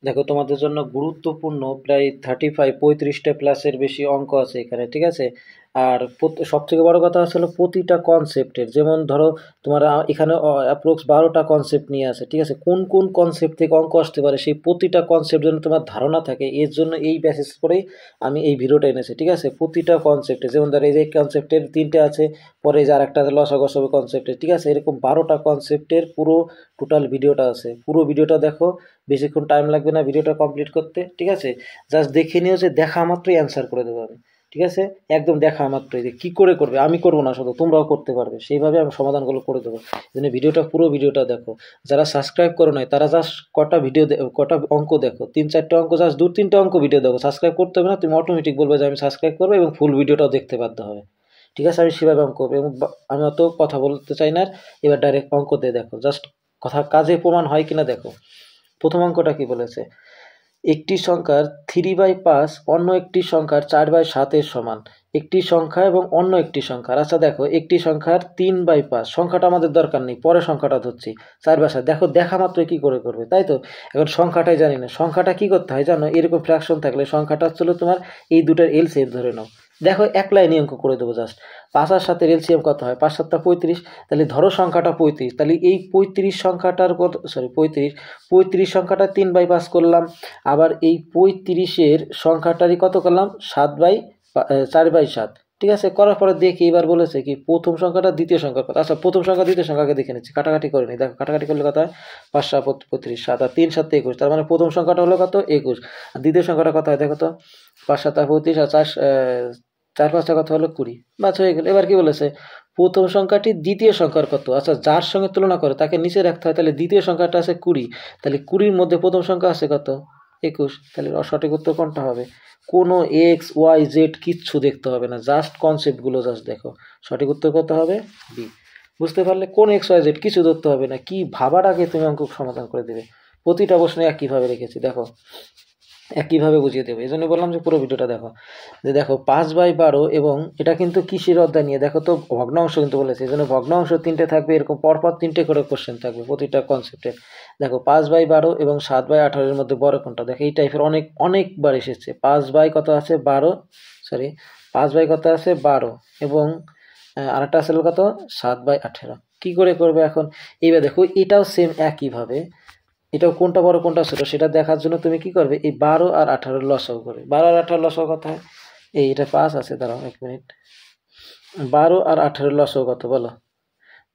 দেখো তোমাদের জন্য গুরুত্বপূর্ণ প্রায় 35-35টা প্লাসের বেশি অঙ্ক আছে এখানে, ঠিক আছে। আর সব থেকে বড় কথা হলো প্রতিটা কনসেপ্টের, যেমন ধরো তোমার এখানে অ্যাপ্রক্স 12টা কনসেপ্ট নিয়ে আছে, ঠিক আছে। কোন কোন কনসেপ্ট থেকে অঙ্ক আসতে পারে সেই প্রতিটা কনসেপ্ট যেন তোমার ধারণা থাকে, এর জন্য এই বেসিস করেই আমি এই ভিডিওটা এনেছি, ঠিক আছে। প্রতিটা কনসেপ্টে যেমন ধরো এই যে কনসেপ্টের 3টে আছে, পরে এই যে আরেকটা আছে লসাগু কনসেপ্টের, ঠিক আছে। এরকম 12টা কনসেপ্টের পুরো টোটাল ভিডিওটা আছে, পুরো ভিডিওটা দেখো। বেশিক্ষণ টাইম লাগবে না ভিডিওটা কমপ্লিট করতে, ঠিক আছে। জাস্ট দেখে নিও, যে দেখা মাত্রই অ্যান্সার করে দেবো আমি, ঠিক আছে। একদম দেখা মাত্রই যে কী করে করবে, আমি করবো না, শুধু তোমরাও করতে পারবে, সেইভাবে আমি সমাধানগুলো করে দেবো। এই জন্য পুরো ভিডিওটা দেখো। যারা সাবস্ক্রাইব করো নাই তারা জাস্ট কটা ভিডিও, কটা অঙ্ক দেখো, 3-4টা অঙ্ক, জাস্ট 2-3টা অঙ্ক ভিডিও দেখো। সাবস্ক্রাইব করতে হবে না, তুমি অটোমেটিক বলবে যে আমি সাবস্ক্রাইব করবো, এবং ফুল ভিডিওটাও দেখতে বাধ্য হবে, ঠিক আছে। আমি সেভাবে অঙ্ক করবো, এবং আমি অত কথা বলতে চাই না আর। এবার ডাইরেক্ট অঙ্ক দিয়ে দেখো, জাস্ট কথা কাজে প্রমাণ হয় কিনা দেখো। প্রথম অঙ্কটা কি বলেছে, একটি সংখ্যার 3/5 অন্য একটি সংখ্যার 4/7 এর সমান। একটি সংখ্যা এবং অন্য একটি সংখ্যার, আচ্ছা দেখো একটি সংখ্যার 3/5, সংখ্যাটা আমাদের দরকার নেই, পরে সংখ্যাটা ধরছি। 4/7 দেখো, দেখা মাত্র কি করে করবে, তাই তো। এখন সংখ্যাটাই জানি না, সংখ্যাটা কি করতে হয় জানো, এরকম ফ্র্যাকশন থাকলে সংখ্যাটা হচ্ছিল তোমার এই দুটার এলসিএম ধরে নাও। দেখো এক লাইনে অঙ্ক করে দেবো জাস্ট। 5 আর 7 এলসিএম কত হয়, 5 7 35, তাহলে ধরো সংখ্যাটা 35, তাহলে এই 35 সংখ্যাটার কত, সরি 35 সংখ্যাটা 3/5 করলাম। আবার এই 35-এর সংখ্যাটারই কত করলাম, 4/7, ঠিক আছে। করার পরে দেখি এবার বলেছে কি প্রথম সংখ্যাটা দ্বিতীয় সংখ্যার কথা। আচ্ছা প্রথম সংখ্যা দ্বিতীয় সংখ্যাকে দেখে নিচ্ছি, কাটাকাটি করে নি। দেখো কাটাকাটি করলে কত হয়, 5 7 35, 7 আর 3 7 21, তার মানে প্রথম সংখ্যাটা হলো কত, 21। আর দ্বিতীয় সংখ্যাটা কত হয় দেখো তো, 5 7 35 আর 4 5 কত হলো 20, বাস হয়ে গেল। এবার কি বলেছে, প্রথম সংখ্যাটি দ্বিতীয় সংখ্যার কত, আচ্ছা যার সঙ্গে তুলনা করে তাকে নিচে রাখতে হয়, তাহলে দ্বিতীয় সংখ্যাটা আছে 20, তাহলে 20-র মধ্যে প্রথম সংখ্যা আছে কত, 21, তাহলে সঠিক উত্তর কোনটা হবে। কোনো এক্স ওয়াই জেড কিচ্ছু দেখতে হবে না, জাস্ট কনসেপ্টগুলো জাস্ট দেখো। সঠিক উত্তর কত হবে, বি। বুঝতে পারলে, কোন এক্স ওয়াই জেড কিছু ধরতে হবে না, কি ভাবার আগে তুমি অঙ্ক সমাধান করে দেবে। প্রতিটা প্রশ্নে একইভাবে রেখেছি, দেখো একইভাবে বুঝিয়ে দেবো, এই জন্য বললাম যে পুরো ভিডিওটা দেখো। যে দেখো 5/12, এবং এটা কিন্তু কিসের অধ্যায় নিয়ে, দেখো তো ভগ্নাংশ কিন্তু বলেছে, এই জন্য ভগ্নাংশ 3টে থাকবে, এরকম পরপর 3টে করে কোশ্চেন থাকবে প্রতিটা কনসেপ্টের। দেখো 5/12 এবং 7/18 মধ্যে বড় কোনটা, দেখো এই টাইপের অনেকবার এসেছে। 5 কত আছে 12, সরি 5 কত আছে 12, এবং আরেকটা আছে কত 7/18। কি করে করবে এখন, এইবার দেখো এটাও সেম একইভাবে, এটাও কোনটা বড় কোনটা ছোট সেটা দেখার জন্য তুমি কি করবে, এই 12 আর 18 লসাগু করবে। 12 আর 18 লসাগু কত হয়, এই এটা 5 আছে, দাঁড়াও 1 মিনিট। 12 আর 18 লসাগু কত বলো,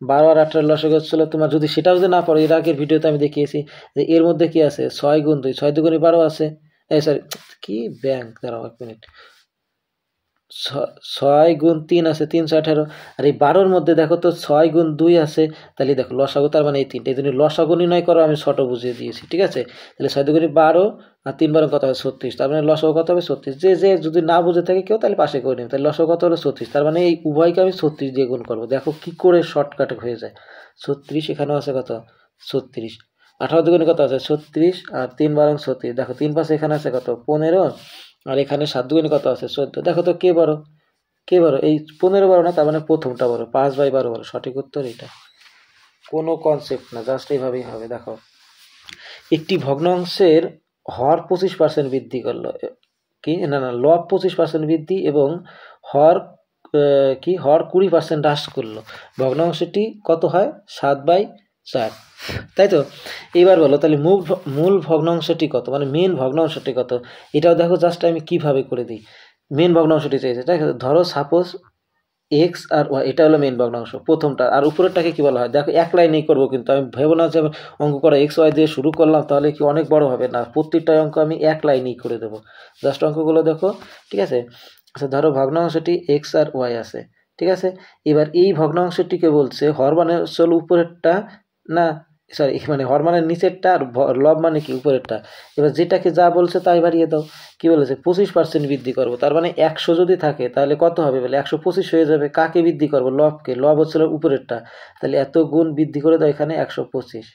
12 আর 18 লসাগু হচ্ছিল তোমার, যদি সেটাও যদি না পারো, এর আগের ভিডিওতে আমি দেখিয়েছি যে এর মধ্যে কি আছে, 6 গুণ 2, 6 2 12 আছে, এই সরি কি ব্যাংক, দাঁড়াও 1 মিনিট। 6 গুণ 3 আছে, 318। আর এই 12-র মধ্যে দেখো তো 6 গুণ 2 আছে, তাহলে দেখো লসাগু, তার মানে এই 3টে, এই জন্য লসাগু নির্ণয় করো, আমি ছোট বুঝিয়ে দিয়েছি, ঠিক আছে। তাহলে 6 2 12 আর 3 12 কত হবে 36, তার মানে লসাগু কত হবে 36। যে যদি না বুঝে থাকে কেউ, তাহলে পাশে করে নেবে, তাহলে লসাগু কত হলো 36, তার মানে এই উভয়কে আমি 36 দিয়ে গুণ করবো। দেখো কি করে শর্টকাটে হয়ে যায়, 36 এখানেও আছে কত 36, 18 দুগুণে কত আছে 36, আর 3 12 36, দেখো 3 5 এখানে আছে কত 15, আর এখানে 7 দুগুণে কত আছে 14। দেখো তো কে বড়, কে বড়, এই 15 বড় না, তার মানে প্রথমটা বড়, 5/12 বড়। সঠিক উত্তর এটা, কোনো কনসেপ্ট না, জাস্ট এইভাবেই হবে। দেখো একটি ভগ্নাংশের হর 25% বৃদ্ধি করলো, কি না না লব 25% বৃদ্ধি, এবং হর কি হর 20% হ্রাস করলো, ভগ্নাংশটি কত হয় 7/4, তাই তো। এবার বলো তাহলে মূল ভগ্নাংশটি কত, মানে মেন ভগ্নাংশটি কত। এটাও দেখো জাস্ট আমি কিভাবে করে দিই, মেন ভগ্নাংশটি চাইছে, তাই ধরো সাপোজ এক্স আর ওয়াই, এটা হলো মেন ভগ্নাংশ প্রথমটা, আর উপরেরটাকে কি বলা হয়, দেখো এক লাইনেই করবো, কিন্তু আমি ভেবো না যে অঙ্ক করা এক্স ওয়াই দিয়ে শুরু করলাম তাহলে কি অনেক বড় হবে, না, প্রত্যেকটা অঙ্ক আমি এক লাইনেই করে দেবো। জাস্ট অঙ্কগুলো দেখো, ঠিক আছে। আচ্ছা ধরো ভগ্নাংশটি এক্স আর ওয়াই আছে, ঠিক আছে। এবার এই ভগ্নাংশটিকে বলছে হর মানে চল উপরেরটা, না সরি মানে হর মানে নিচেরটা, আর লব মানে কি উপরেরটা। এবার যেটাকে যা বলছে তাই বাড়িয়ে দাও। কি বলেছে 25% বৃদ্ধি করবো, তার মানে 100 যদি থাকে তাহলে কত হবে বলে 125 হয়ে যাবে। কাকে বৃদ্ধি করবো, লবকে, লব হচ্ছিল উপরেরটা, তাহলে এত গুণ বৃদ্ধি করে দাও এখানে 125,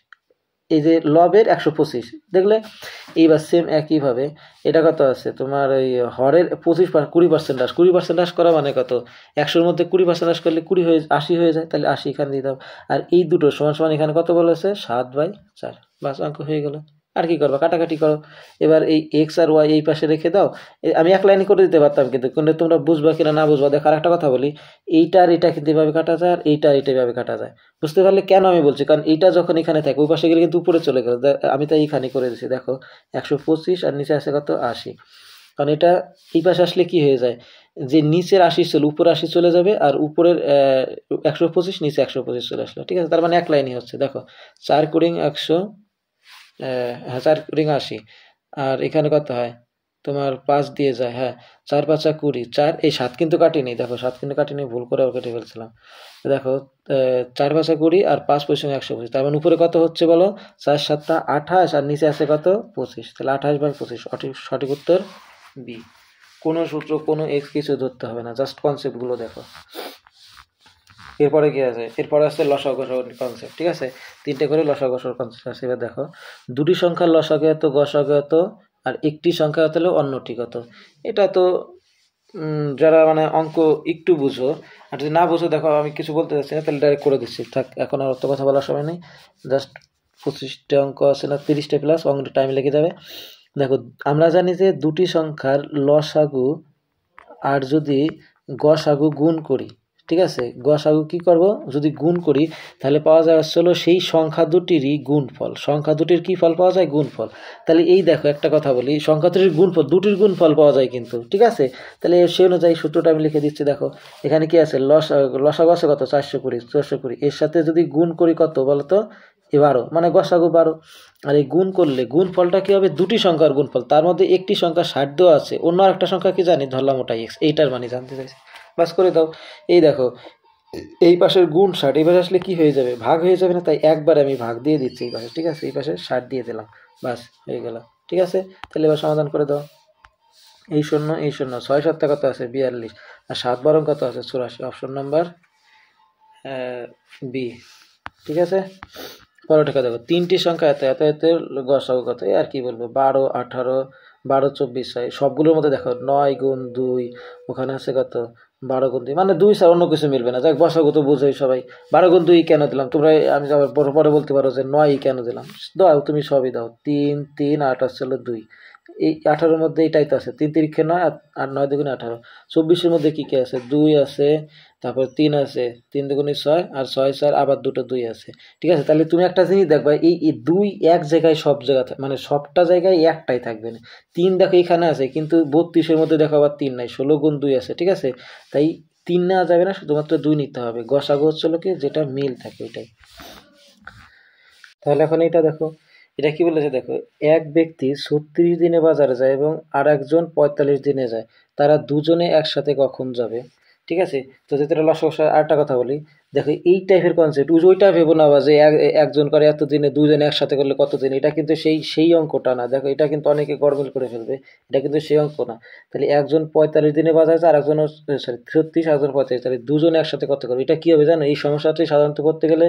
এই যে লবের 125 দেখলে। এইবার সেম একইভাবে এটা কত আছে তোমার, ওই হরের 20% হ্রাস, 20% হ্রাস করা মানে কত, 100-র মধ্যে 20% হ্রাস করলে 20 হয়ে 80 হয়ে যায়, তাহলে 80 এখানে দিয়ে দাও। আর এই দুটো সমান সমান এখানে কত বলেছে 7/4, বাস অঙ্ক হয়ে গেল। আর কি করবা, কাটাকাটি করো। এবার এই এক্স আর ওয়াই এই পাশে রেখে দাও। আমি এক লাইনে করে দিতে পারতাম, কিন্তু কিন্তু তোমরা বুঝবা কিনা না বুঝবা। দেখো আরেকটা কথা বলি, এইটা আর এটা কিন্তু এভাবে কাটা যায়, আর এইটা আর এটা এভাবে কাটা যায়। বুঝতে পারলে কেন আমি বলছি? কারণ এইটা যখন এখানে থাকে ওই পাশে গেলে কিন্তু উপরে চলে গেল। আমি তাই এইখানে করে দিচ্ছি। দেখো 125 আর নিচে আছে কত 80। কারণ এটা এই পাশে আসলে কি হয়ে যায়, যে নিচের 80 ছিল উপরে 80 চলে যাবে, আর উপরের 125 নিচে 125 চলে আসলো। ঠিক আছে, তার মানে এক লাইনই হচ্ছে। দেখো 4 কুড়িং 100, হ্যাঁ 4 কুড়িং 80, আর এখানে কত হয় তোমার 5 দিয়ে যায়, হ্যাঁ 4 5 20, 4 এই 7 কিন্তু কাটিনি। দেখো 7 কিন্তু কাটিনি, ভুল করে কেটে ফেলছিলাম। দেখো 4 5 20 আর 5 25 125, তার মানে উপরে কত হচ্ছে বলো, 4 7 28, আর নিচে আছে কত 25। তাহলে 28/25 সঠিক উত্তর বি। কোনো সূত্র কোনো এক্স কিছু ধরতে হবে না, জাস্ট কনসেপ্টগুলো দেখো। এরপরে কি আছে, এরপরে আছে লসাগু গসাগু কনসেপ্ট। ঠিক আছে, 3টে করে লসাগু গসাগু কনসেপ্ট আছে। এবার দেখো দুটি সংখ্যার লসাগু এত, গসাগু এত, আর একটি সংখ্যা হতে হলে অন্যটি কত। এটা তো যারা মানে অঙ্ক একটু বুঝো, আর যদি না বুঝো দেখো আমি কিছু বলতে চাচ্ছি না, তাহলে ডাইরেক্ট করে দিচ্ছি। থাক, এখন আর অত কথা বলার সময় নেই। জাস্ট 25টা অঙ্ক আছে না 30টা প্লাস, অঙ্কটা টাইম লেগে যাবে। দেখো আমরা জানি যে দুটি সংখ্যার লসাগু আর যদি গসাগু গুণ করি, ঠিক আছে, গসাগু কি করব, যদি গুণ করি তাহলে পাওয়া যায় হলো সেই সংখ্যা দুটিরই গুণফল। সংখ্যা দুটির কি ফল পাওয়া যায়, গুণফল। তাহলে এই দেখো একটা কথা বলি, সংখ্যা দুটির গুণফল, দুটির গুণফল পাওয়া যায় কিন্তু। ঠিক আছে, তাহলে সেই অনুযায়ী সূত্রটা আমি লিখে দিচ্ছি। দেখো এখানে কি আছে, লসাগু আছে কত 420, 420 এর সাথে যদি গুণ করি কত বলতো 12, মানে গসাগু 12। আর এই গুণ করলে গুণফলটা কি হবে, দুটি সংখ্যার গুণফল, তার মধ্যে একটি সংখ্যা 60 দেওয়া আছে, অন্য একটা সংখ্যা কি জানি, ধরলাম ওটা এক্স, এইটার মানে জানতে চাইছি, বাস করে দাও। এই দেখো এই পাশের গুণ 60, এই পাশে আসলে কি হয়ে যাবে, ভাগ হয়ে যাবে না, তাই একবার আমি ভাগ দিয়ে দিচ্ছি এই পাশে। ঠিক আছে, এই পাশে 60 দিয়ে দিলাম, বাস হয়ে গেল। ঠিক আছে, তাহলে এবার সমাধান করে দাও। এই 0 এই 0, 6 7 কত আছে 42, আর 7 12 কত আছে 84, অপশন নাম্বার বি। ঠিক আছে, পরেরটা দেখো, তিনটি সংখ্যা এত এত এত গসাগু কত, আর কি বলবো, 12 18 12 24 6, সবগুলোর মধ্যে দেখো 9 গুণ 2, ওখানে আছে কত 12 গুণ 2, মানে 2 ছাড়া অন্য কিছু মিলবে না। যাক গসাগু তো বোঝোই সবাই, 12 গুণ 2 কেন দিলাম তোমরা, আমি আবার পরে বলতে পারো যে 9 কেন দিলাম, দাও তুমি সবই দাও, 3 3 8 আসলে 2, এই 18-র মধ্যে এটাই তো আছে, 3 3 9 আর 9 2 18, 24-এর মধ্যে কি কি আছে, 2 আছে, তারপর 3 আছে, 3 2 6, আর 6 4 আবার দুটো 2 আছে। ঠিক আছে, তাহলে তুমি একটা জিনিস দেখবা, এই 2 এক জায়গায় সব জায়গায়, মানে সবটা জায়গায় একটাই থাকবে না। 3 দেখো এখানে আছে, কিন্তু 32-এর মধ্যে দেখো আবার 3 নাই, 16 গুণ 2 আছে। ঠিক আছে, তাই 3 নেওয়া যাবে না, শুধুমাত্র 2 নিতে হবে। গসাগু হচ্ছিল কি যেটা মিল থাকে ওইটাই। তাহলে এখন এটা দেখো, এটা কি বলেছে দেখো, এক ব্যক্তি 36 দিনে বাজারে যায় এবং আর একজন 45 দিনে যায়, তারা দুজনে একসাথে কখন যাবে। ঠিক আছে, তো যেটা লসাগু, আরেকটা কথা বলি, দেখো এই টাইপের কনসেপ্ট ওইটা ভেবো না, বা যে একজন করে এত দিনে, দুজনে একসাথে করলে কত দিন, এটা কিন্তু সেই অঙ্কটা না। দেখো এটা কিন্তু অনেকে গরমিল করে ফেলবে, এটা কিন্তু সেই অঙ্ক না। তাহলে একজন 45 দিনে বাজারে যায়, আর একজন সরি 36, একজন 45, তাহলে দুজনে একসাথে কত করবে, এটা কি হবে জানো, এই সমস্যাটি সাধারণত করতে গেলে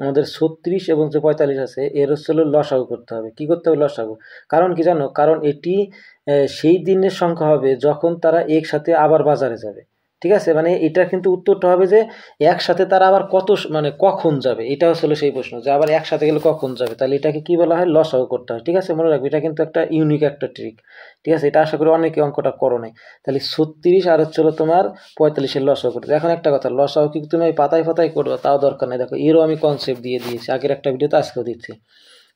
আমাদের 36 এবং যে 45 আছে এর হচ্ছে লসাগু করতে হবে। কি করতে হবে, লসাগু। কারণ কি জানো, কারণ এটি সেই দিনের সংখ্যা হবে যখন তারা একসাথে আবার বাজারে যাবে। ঠিক আছে, মানে এটা কিন্তু উত্তরটা হবে যে একসাথে তারা আবার মানে কখন যাবে, এটা হচ্ছে সেই প্রশ্ন, যে আবার একসাথে গেলে কখন যাবে, তাহলে এটাকে কি বলা হয়, লসাগু করতে হয়। ঠিক আছে, মনে রাখবে, এটা কিন্তু একটা ইউনিক একটা ট্রিক। ঠিক আছে, এটা আশা করি অনেকে অঙ্কটা করো নাই। তাহলে 36 আর হচ্ছিল তোমার 45-এর লসাগু করতে। এখন একটা কথা, লসাগু কি তুমি পাতায় পাতায় করবে তাও দরকার নেই, দেখো এরও আমি কনসেপ্ট দিয়ে দিয়েছি আগের একটা ভিডিওতে, আজকেও দিচ্ছি।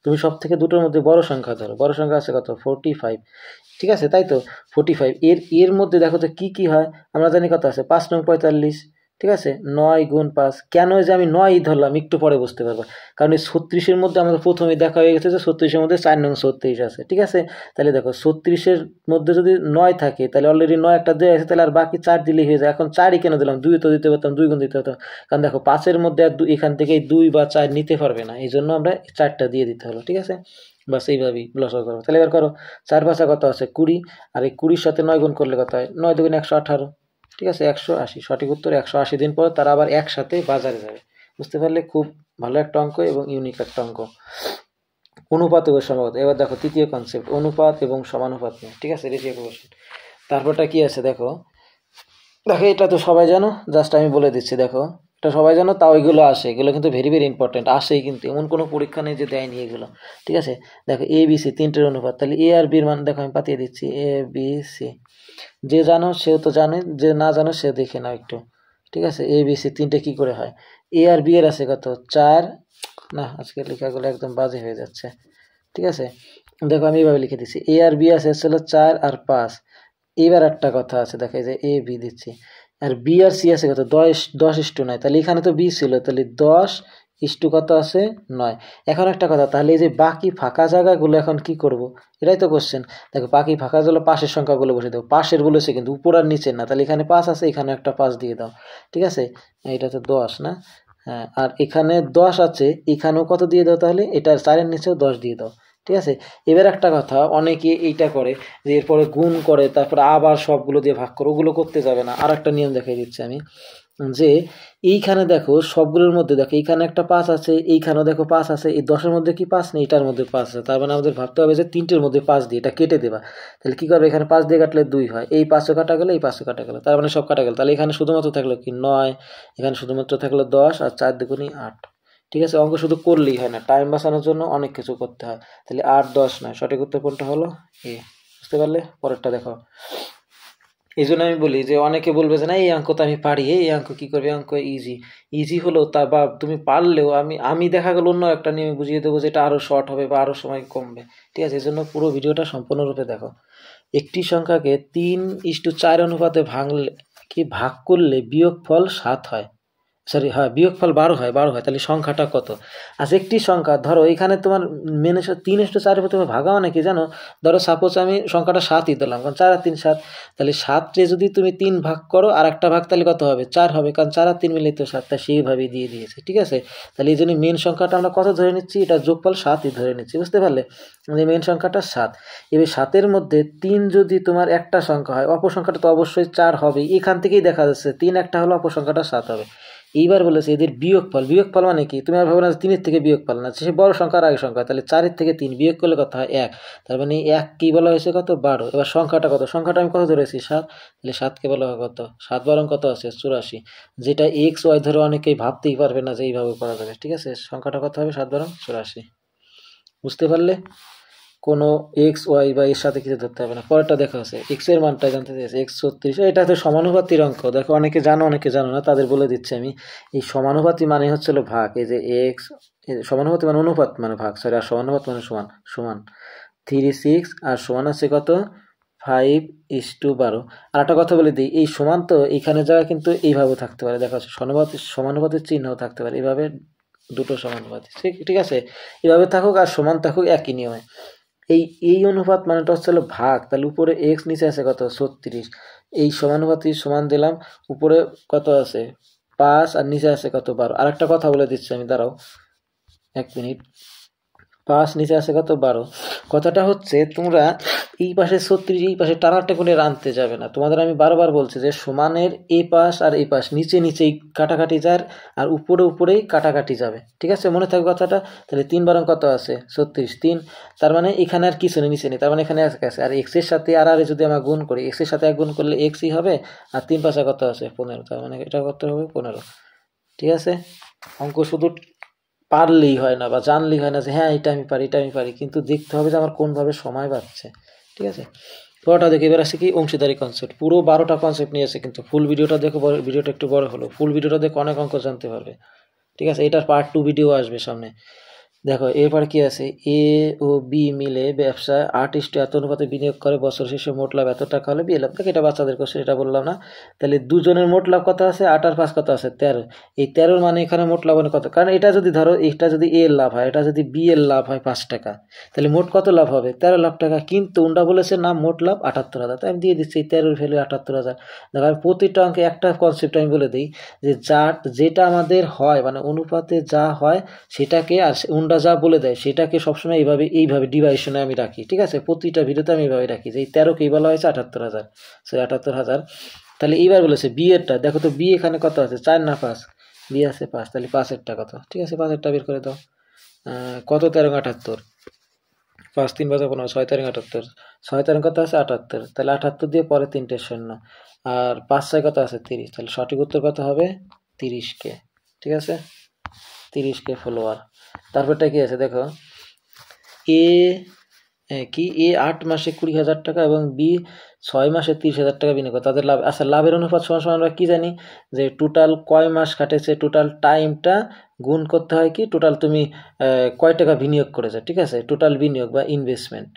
তুমি সব থেকে দুটোর মধ্যে বড় সংখ্যা ধরো, বড় সংখ্যা আছে কত 45। ঠিক আছে, তাই তো 45, এর মধ্যে দেখো তো কি কি হয়, আমরা জানি কত আছে 5 নং 45। ঠিক আছে, 9 গুণ 5, কেন যে আমি 9 ধরলাম একটু পরে বুঝতে পারবো, কারণ এই 36-এর মধ্যে আমাদের প্রথমেই দেখা হয়ে গেছে যে 36-এর মধ্যে 4 নং 36 আছে। ঠিক আছে, তাহলে দেখো 36-এর মধ্যে যদি 9 থাকে, তাহলে অলরেডি 9 একটা দেওয়া আছে, তাহলে আর বাকি 4 দিলেই হয়ে যায়। এখন 4ই কেন দিলাম, 2 তো দিতে পারতাম, 2 গুণ দিতে পারতাম, কারণ দেখো 5-এর মধ্যে আর এখান থেকে 2 বা 4 নিতে পারবে না, এই জন্য আমরা 4টা দিয়ে দিতে হলো। ঠিক আছে, বাস এইভাবেই লসাগু করো। তাহলে এবার করো, 4 5 কত আছে 20, আর এই 20-র সাথে 9 গুণ করলে কত হয়, 9 2 118। ঠিক আছে, 180, সঠিক উত্তর। 180 দিন পর তারা আবার একসাথে বাজারে যাবে। বুঝতে পারলে, খুব ভালো একটা অঙ্ক এবং ইউনিক একটা অঙ্ক। অনুপাত এবং সমানুপাত। এবার দেখো তৃতীয় কনসেপ্ট, অনুপাত এবং সমানুপাত নিয়ে। ঠিক আছে, রেশিও কোএফিসিয়েন্ট। তারপরটা কি আছে দেখো, এটা তো সবাই জানো, জাস্ট আমি বলে দিচ্ছি। দেখো এটা সবাই জানো, তাও এগুলো আসে, এগুলো কিন্তু ভেরি ভেরি ইম্পর্টেন্ট, আসেই কিন্তু, এমন কোনো পরীক্ষা নেই যে দেয়নি এগুলো। ঠিক আছে, দেখো এ বি সি তিনটের অনুপাত, তাহলে এ আর বির মান দেখো আমি পাঠিয়ে দিচ্ছি, এ বি সি। যে জানো সেও তো জানে, যে না জানো সে দেখে নাও একটু। ঠিক আছে, এ বি সি তিনটে কী করে হয়, এ আর বি এর আছে কত 4, না আজকে লেখাগুলো একদম বাজে হয়ে যাচ্ছে। ঠিক আছে, দেখো আমি এইভাবে লিখে দিচ্ছি, এ আর বি আছে হলো 4 আর 5। এবার একটা কথা আছে, দেখো এই যে এ বি দিচ্ছি, আর বি আর সি আছে কত 10:9, তাহলে এখানে তো বি ছিল, তাহলে 10:9 কত আছে 9। এখন একটা কথা, তাহলে এই যে বাকি ফাঁকা জায়গাগুলো এখন কি করব, এটাই তো কোশ্চেন। দেখো বাকি ফাঁকাগুলো পাশের সংখ্যাগুলো বসে দাও, পাশের বলেছে কিন্তু উপর আর নিচের না, তাহলে এখানে 5 আছে, এখানে একটা 5 দিয়ে দাও। ঠিক আছে, এটা তো 10 না, হ্যাঁ, আর এখানে 10 আছে, এখানেও কত দিয়ে দাও, তাহলে এটার 4-এর নিচেও 10 দিয়ে দাও। ঠিক আছে, এবার একটা কথা, অনেকে এইটা করে যে এরপরে গুণ করে তারপরে আবার সবগুলো দিয়ে ভাগ করে, ওগুলো করতে যাবে না। আর একটা নিয়ম দেখাই দিচ্ছি আমি, যে এইখানে দেখো সবগুলোর মধ্যে দেখো এইখানে একটা 5 আছে, এইখানেও দেখো 5 আছে, এই 10-এর মধ্যে কি 5 নেই, এটার মধ্যে 5 আছে, তার মানে আমাদের ভাবতে হবে যে তিনটের মধ্যে 5 দিয়ে এটা কেটে দেবা। তাহলে কি করবে, এখানে 5 দিয়ে কাটলে 2 হয়, এই 5ও কাটা গেল, এই 5ও কাটা গেল, তার মানে সব কাটা গেল, তাহলে এখানে শুধুমাত্র থাকলো কি 9, এখানে শুধুমাত্র থাকলো 10, আর 4 দুগুণী 8। ঠিক আছে, অঙ্ক শুধু করলেই হয় না, টাইম বাঁচানোর জন্য অনেক কিছু করতে হয়। তাহলে 8, 10 নয়, সঠিক উত্তর কোনটা হলো এ। বুঝতে পারলে, পরেরটা দেখো। এই জন্য আমি বলি যে অনেকে বলবে যে না এই অঙ্ক তো আমি পারি, এই অঙ্ক কি করবে, অঙ্ক ইজি। ইজি হলো তা বা তুমি পারলেও আমি দেখা গেল অন্য একটা নিয়মে বুঝিয়ে দেবো যেটা আরও শর্ট হবে বা আরও সময় কমবে। ঠিক আছে, এই জন্য পুরো ভিডিওটা সম্পূর্ণরূপে দেখো। একটি সংখ্যাকে 3:4 অনুপাতে ভাগ করলে বিয়োগফল 7 হয়, সরি হ্যাঁ বিয়োগফল 12 হয়, 12 হয়, তাহলে সংখ্যাটা কত? আচ্ছা একটি সংখ্যা ধরো এখানে তোমার মেনে 3:4 প্রথমে ভাগা মানে কি জানো, ধরো সাপোজ আমি সংখ্যাটা 7ই দিলাম, কারণ 4 আর 3 7, তাহলে 7-রে যদি তুমি 3 ভাগ করো আর একটা ভাগ, তাহলে কত হবে 4 হবে, কারণ 4 আর 3 মিলে তো 7, তা সেইভাবেই দিয়ে দিয়েছে। ঠিক আছে, তাহলে এই জন্য মেন সংখ্যাটা আমরা কত ধরে নিচ্ছি, এটা যোগফল 7ই ধরে নিচ্ছি। বুঝতে পারলে, যে মেন সংখ্যাটা 7। এবার 7-এর মধ্যে 3 যদি তোমার একটা সংখ্যা হয়, অপর সংখ্যাটা তো অবশ্যই 4 হবে, এখান থেকেই দেখা যাচ্ছে 3 একটা হলো, অপর সংখ্যাটা 7 হবে। এইবার বলেছে এদের বিয়োগফল, বিয়োগফল মানে কি, তুমি আর ভাবো না 3-এর থেকে বিয়োগফল না, সে বড় সংখ্যার আগে সংখ্যা, তাহলে 4-এর থেকে 3 বিয়োগ করলে কত হয় 1, তার মানে 1 কি বলা হয়েছে কত 12। এবার সংখ্যাটা কত, সংখ্যাটা আমি কত ধরেছি 7, তাহলে 7কে বলা হয় কত 7 12 কত আছে 84, যেটা এক্স ওয়াই ধরে অনেকেই ভাবতেই পারবে না যে এইভাবে করা যাবে। ঠিক আছে, সংখ্যাটা কত হবে 7 12 84। বুঝতে পারলে, কোনো এক্স ওয়াই বা এর সাথে কিছু ধরতে হবে না। পরেরটা দেখা আছে, এক্স এর মানটা জানতে চাইছে, x 36, এটা তো সমানুপাতির অঙ্ক। দেখো অনেকে জানো অনেকে জানো না, তাদের বলে দিচ্ছি আমি। এই সমানুপাতি মানে হচ্ছিল ভাগ, এই যে এক্স, সমানুপাতি মানে অনুপাত মানে ভাগ, সরি, আর সমানুপাত মানে সমান, সমান 36 আর সমান আছে কত 5:12। আর একটা কথা বলে দিই, এই সমান তো এইখানে জায়গা কিন্তু এইভাবে থাকতে পারে, দেখা যাচ্ছে সমানুপাতের চিহ্ন থাকতে পারে, এইভাবে দুটো সমানুপাতি। ঠিক আছে, এভাবে থাকুক আর সমান থাকুক, একই নিয়মে। এই অনুপাত মানেটা হচ্ছে হলো ভাগ, তাহলে উপরে এক্স নিচে আছে কত 36, এই সমানুপাতি সমান দিলাম, উপরে কত আছে 5 আর নিচে আছে কত 12। আর একটা কথা বলে দিচ্ছি আমি, দাঁড়াও 1 মিনিট, 5 নিচে আছে কত 12। কথাটা হচ্ছে তোমরা এই পাশে 36 এই পাশে টানাটা করে আনতে যাবে না, তোমাদের আমি বারবার বলছি যে সমানের এই পাশ আর এই পাশ নিচে নিচেই কাটাকাটি যায়, আর উপরে উপরেই কাটাকাটি যাবে। ঠিক আছে, মনে থাকবে কথাটা। তাহলে 3 12 কত আছে 36, 3, তার মানে এখানে আর কিছু নেই, নিচে নেই, তার মানে এখানে আছে। আর এক্স এর সাথে আর যদি আমরা গুণ করি, এক্স এর সাথে 1 গুণ করলে এক্সই হবে, আর 3 পাশে কত আছে 15, তার মানে এটা করতে হবে 15। ঠিক আছে, অঙ্ক শুধু পারলেই হয় না বা জানলেই হয় না যে হ্যাঁ এটা আমি পারি, এটা আমি পারি, কিন্তু দেখতে হবে যে আমার কোনভাবে সময় বাঁচছে। ঠিক আছে, পুরোটা দেখে এবার আসে কি অংশীদারি কনসেপ্ট, পুরো 12টা কনসেপ্ট নিয়েছে, কিন্তু ফুল ভিডিওটা দেখো, ভিডিওটা একটু বড় হলো, ফুল ভিডিওটা দেখে অনেক অঙ্ক জানতে পারবে। ঠিক আছে, এটার পার্ট 2 ভিডিও আসবে সামনে। দেখো এরপরে কি আছে, এ ও বি মিলে ব্যবসায় 8:1 এত অনুপাতে বিনিয়োগ করে, বছর শেষে মোট লাভ এত টাকা হলে বিয়ে লাভ। দেখো এটা বাচ্চাদের কোশ্চেন, এটা বললাম না। তাহলে দুজনের মোট লাভ কত আছে 8 আর 5 কত আছে 13, এই 13 মানে এখানে মোট লাভ মানে কত, কারণ এটা যদি ধরো এটা যদি এ এর লাভ হয়, এটা যদি বি এর লাভ হয় 5 টাকা, তাহলে মোট কত লাভ হবে 13 লাখ টাকা, কিন্তু উন্ডা বলেছে না মোট লাভ 78,000, তাই আমি দিয়ে দিচ্ছি এই 13 ভ্যালু 78,000। দেখো আমি প্রতিটা অঙ্কে একটা কনসেপ্ট আমি বলে দিই, যে যেটা আমাদের হয় মানে অনুপাতে যা হয় সেটাকে, আর উন্ডা যা বলে দেয় সেটাকে সবসময় এইভাবে ডিভাইশনে আমি রাখি। ঠিক আছে, প্রতিটা ভিডিওতে আমি এইভাবে রাখি যে এই 13কেই বলা হয়েছে 78,000, সরি 78,000। তাহলে এইবার বলেছে বি এরটা, দেখো তো বি এখানে কত আছে 4 না 5, বি আছে 5, তাহলে 5-এরটা কত, ঠিক আছে 5-এরটা বের করে দাও। কত 13 78, 5 3 5 15, 6 13 78, 6 13 কত আছে 78, তাহলে 78 দিয়ে পরে 3টে শূন্য, আর 5 6 কত আছে 30, তাহলে সঠিক উত্তর কত হবে 30 কে। ঠিক আছে, 30K ফলোয়ার। তারপরটা কি আছে দেখো, এ কি এ 8 মাসে 20,000 টাকা এবং বি 6 মাসে 30,000 টাকা বিনিয়োগ করে, তাদের লাভ। আচ্ছা, লাভের অনুপাত সমান সমান আমরা কি জানি, যে টোটাল কয় মাস খাটেছে, টোটাল টাইমটা গুণ করতে হয় কি টোটাল তুমি কয় টাকা বিনিয়োগ করেছে, ঠিক আছে, টোটাল বিনিয়োগ বা ইনভেস্টমেন্ট,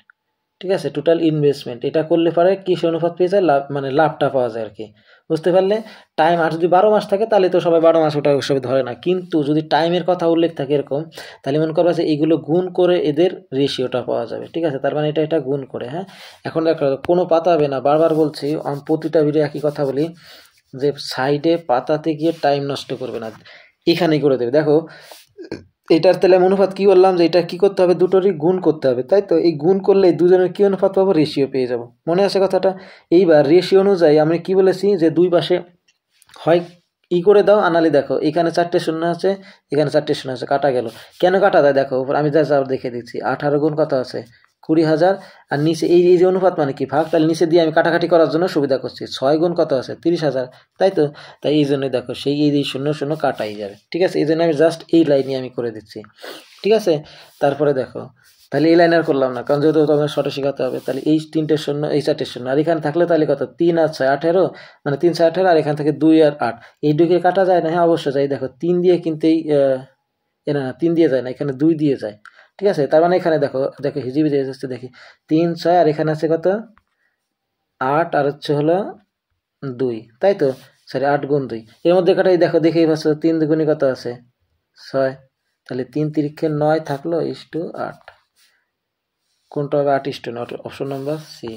ঠিক আছে, টোটাল ইনভেস্টমেন্ট, এটা করলে পরে কি সে অনুপাত পেয়ে যায়, লাভ মানে লাভটা পাওয়া যায় আর কি, বুঝতে পারলে। টাইম আর যদি 12 মাস থাকে তাহলে তো সবাই 12 মাস ওটা ওসবে ধরে না, কিন্তু যদি টাইমের কথা উল্লেখ থাকে এরকম, তাহলে মনে করবা যে এইগুলো গুণ করে এদের রেশিওটা পাওয়া যাবে, ঠিক আছে, তার মানে এটা গুণ করে। হ্যাঁ, এখন দেখো কোনো পাতা হবে না, বারবার বলছি, প্রতিটা ভিডিও একই কথা বলি, যে সাইডে পাতাতে গিয়ে টাইম নষ্ট করবে না, এখানেই করে দেবে। দেখো এটার তাহলে অনুপাত কি বললাম, যে এটা কি করতে হবে, দুটোরই গুণ করতে হবে, তাই তো। এই গুণ করলে দুজনের কি অনুপাত পাবো, রেশিও পেয়ে যাব, মনে আছে কথাটা। এইবার রেশিও অনুযায়ী আমি কি বলেছি, যে দুই পাশে হয় ই করে দাও, আনালি দেখো এখানে 4টে শূন্য আছে, এখানে 4টে শূন্য আছে, কাটা গেল। কেন কাটা যায় দেখো, আমি যা দেখে দিচ্ছি, 18 গুণ কত আছে 20,000, আর নিচে এই যে অনুপাত মানে কি ভাগ, তাহলে নিচে দিয়ে আমি কাটাকাটি করার জন্য সুবিধা করছি, 6 গুণ কত আছে 30,000, তাই তো। তাই এই জন্যই দেখো সেই এই শূন্য শূন্য কাটাই যাবে, ঠিক আছে, এই জন্য আমি জাস্ট এই লাইনে আমি করে দিচ্ছি, ঠিক আছে। তারপরে দেখো তাহলে এই লাইন আর করলাম না, কারণ যেহেতু তোমার শর্টে শেখাতে হবে, তাহলে এই 3টে শূন্য, এই 4টে শূন্য, আর এখানে থাকলে তাহলে কত 3 আর 6 18, মানে 3 6 18, আর এখান থেকে 2 আর 8, এই দুইকে কাটা যায় না, হ্যাঁ অবশ্যই যায়, দেখো 3 দিয়ে কিন্তু এই না 3 দিয়ে যায় না, এখানে 2 দিয়ে যায়, ঠিক আছে। তার মানে এখানে দেখো দেখো হিজিবি দিয়ে যাচ্ছে, দেখি 3 6, আর এখানে আছে কত 8, আর হচ্ছে হলো 2, তাই তো, সরি 8 গুণ 2, এর মধ্যে কাটাই দেখো, দেখেই পাচ্ছ 3 দুগুণে কত আছে 6, তাহলে 3 তিরিক্ষে 9 থাকলো ইস্টু 8, কোনটা হবে 8:9, অপশন নাম্বার সি।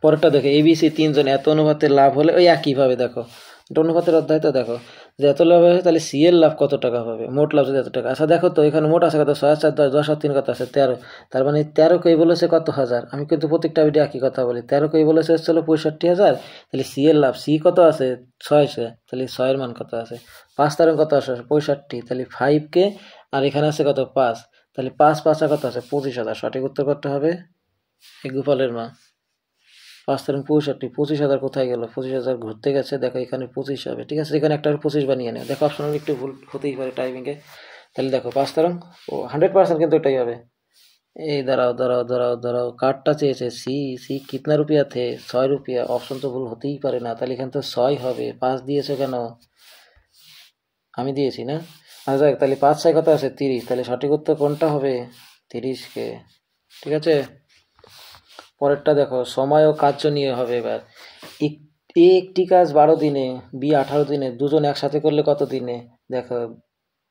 পরেরটা দেখো, এবিসি তিনজন এত অনুপাতে লাভ হলে, ওই একইভাবে দেখো, এটা অনুপাতের অধ্যায় তো, দেখো যে এত লাভ হয় তাহলে সি এর লাভ কত টাকা হবে, মোট লাভ যদি এত টাকা। আচ্ছা দেখো তো এখানে মোট আছে কত 6 4 10 10 আর 3 কত আছে 13, তার মানে 13 কেই বলেছে কত হাজার, আমি কিন্তু প্রত্যেকটা ভিডিও একই কথা বলি, 13 কেই বলেছে হচ্ছিল 65,000, তাহলে সি এর লাভ, সি কত আছে 600, তাহলে 6 এর মান কত আছে 5, তার কত আছে 65, তাহলে 5K, আর এখানে আছে কত 5, তাহলে 5 5 কত আছে 25,000, সঠিক উত্তর করতে হবে এই গোপালের মা। 5 তারিখ 65, 25,000 কোথায় গেল, 25,000 ঘুরতে গেছে, দেখো এখানে 25 হবে, ঠিক আছে, এখানে একটা 25 বানিয়ে নেয়, দেখো অপশন একটু ভুল হতেই পারে টাইমিংয়ে, তাহলে দেখো 5 তারিখ ও 100% কিন্তু এটাই হবে। এই দাঁড়াও দাঁড়াও দাঁড়াও দাঁড়াও, কার্ডটা চেয়েছে সি, সি কিতনা রুপিয়া থে 6 রুপিয়া, অপশন তো ভুল হতেই পারে না, তাহলে এখানে তো 6 হবে, 5 দিয়েছে কেন, আমি দিয়েছি না, আচ্ছা যাক, তাহলে 5 6 কত আছে 30, তাহলে সঠিক উত্তর কোনটা হবে 30K, ঠিক আছে। পরেরটা দেখো, সময় ও কার্য নিয়ে হবে এবার, এ একটি কাজ 12 দিনে, বি 18 দিনে, দুজন একসাথে করলে কত দিনে, দেখো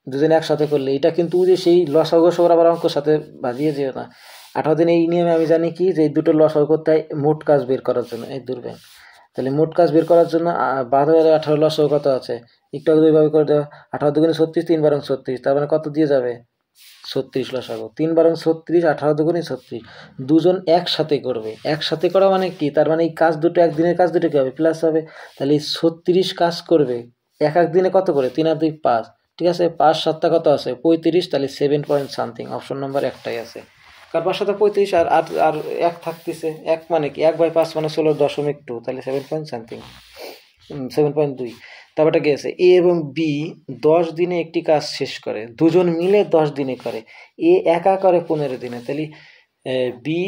দুজন একসাথে করলে, এটা কিন্তু যে সেই লসাগু সবার আবার অঙ্কর সাথে বাজিয়ে যেও না, 18 দিনে এই নিয়মে আমি জানি কি, যে এই দুটো লসাগু করতে হয় মোট কাজ বের করার জন্য, এই দুর্ব্যাং, তাহলে মোট কাজ বের করার জন্য 12 আর 18 লসাগু কত আছে, একটু আগে দুইভাবে করে দেওয়া, 18 দুগুণে 36, 3 বারং 36, তার মানে কত দিয়ে যাবে 36 লসাগু, 3 বারং 36, 18 দুগুণে 36, দুজন একসাথে করবে, একসাথে করা মানে কি, তার মানে এই কাজ দুটো একদিনের কাজ দুটো কি হবে প্লাস হবে, তাহলে এই 36 কাজ করবে এক এক দিনে কত করে, 3 আর 2 5, ঠিক আছে, 5 7 কত আছে 35, তাহলে 7 পয়েন্ট সামথিং, অপশন নাম্বার একটাই আছে, কারণ 5 7 35, আর আর আর এক থাকতেছে, এক মানে কি 1/5 মানে 16.2, তাহলে 7 পয়েন্ট সামথিং, 7.2। তারপরটা কি আছে, এ এবং বি 10 দিনে একটি কাজ শেষ করে, দুজন মিলে 10 দিনে করে, এ একা করে 15 দিনে, তাহলে বি